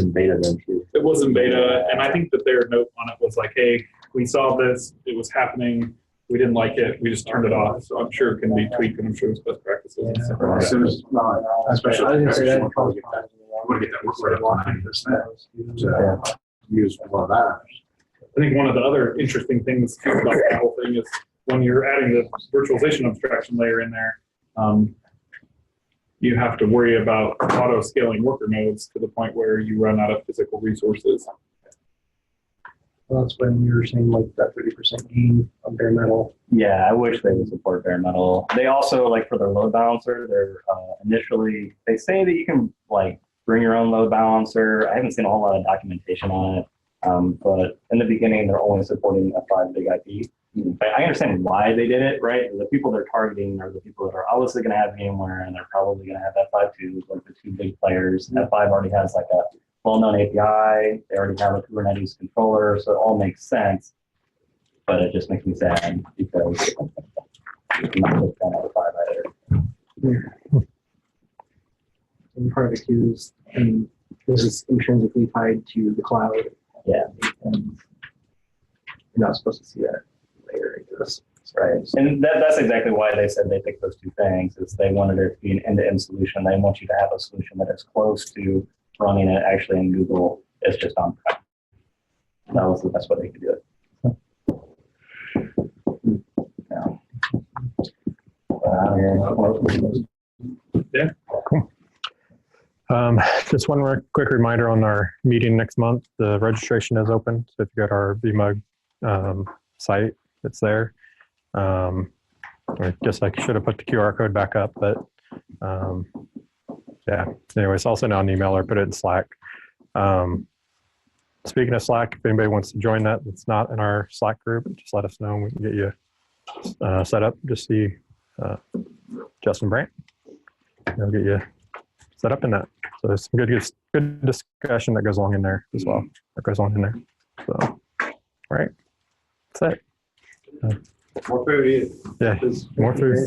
in beta then too. It was in beta, and I think that their note on it was like, "Hey, we saw this. It was happening. We didn't like it. We just turned it off." So I'm sure it can be tweaked, and I'm sure it's best practices and stuff like that. Especially, I didn't say that. you want to get that workload up to 90% to use one of that. I think one of the other interesting things about the whole thing is when you're adding the virtualization abstraction layer in there, you have to worry about auto scaling worker nodes to the point where you run out of physical resources. Well, that's when you were saying like that 30% gain on bare metal. Yeah, I wish they would support bare metal. They also, like for their load balancer, they're initially, they say that you can like bring your own load balancer. I haven't seen a whole lot of documentation on it. But in the beginning, they're only supporting F5 big IP. But I understand why they did it, right? The people they're targeting are the people that are obviously going to have VMware, and they're probably going to have F5 too, like the two big players. F5 already has like a well-known API. They already have a Kubernetes controller, so it all makes sense. But it just makes me sad because I'm not a fan of F5 either. And part of it too is, this is intrinsically tied to the cloud. Yeah. And you're not supposed to see that layer into this. Right. And that's exactly why they said they picked those two things, is they wanted it to be an end-to-end solution. They want you to have a solution that is close to running it actually in Google. It's just on-prem. That was the best way they could do it. Yeah. Cool. Just one quick reminder on our meeting next month. The registration is open. So if you go to our VMUG site, it's there. I guess I should have put the QR code back up, but yeah. Anyways, I'll send out an email or put it in Slack. Speaking of Slack, if anybody wants to join that, that's not in our Slack group, just let us know and we can get you set up. Just see Justin Brandt. They'll get you set up in that. So there's some good discussion that goes along in there as well. That goes on in there. So, all right, that's it. More food. Yeah, more food.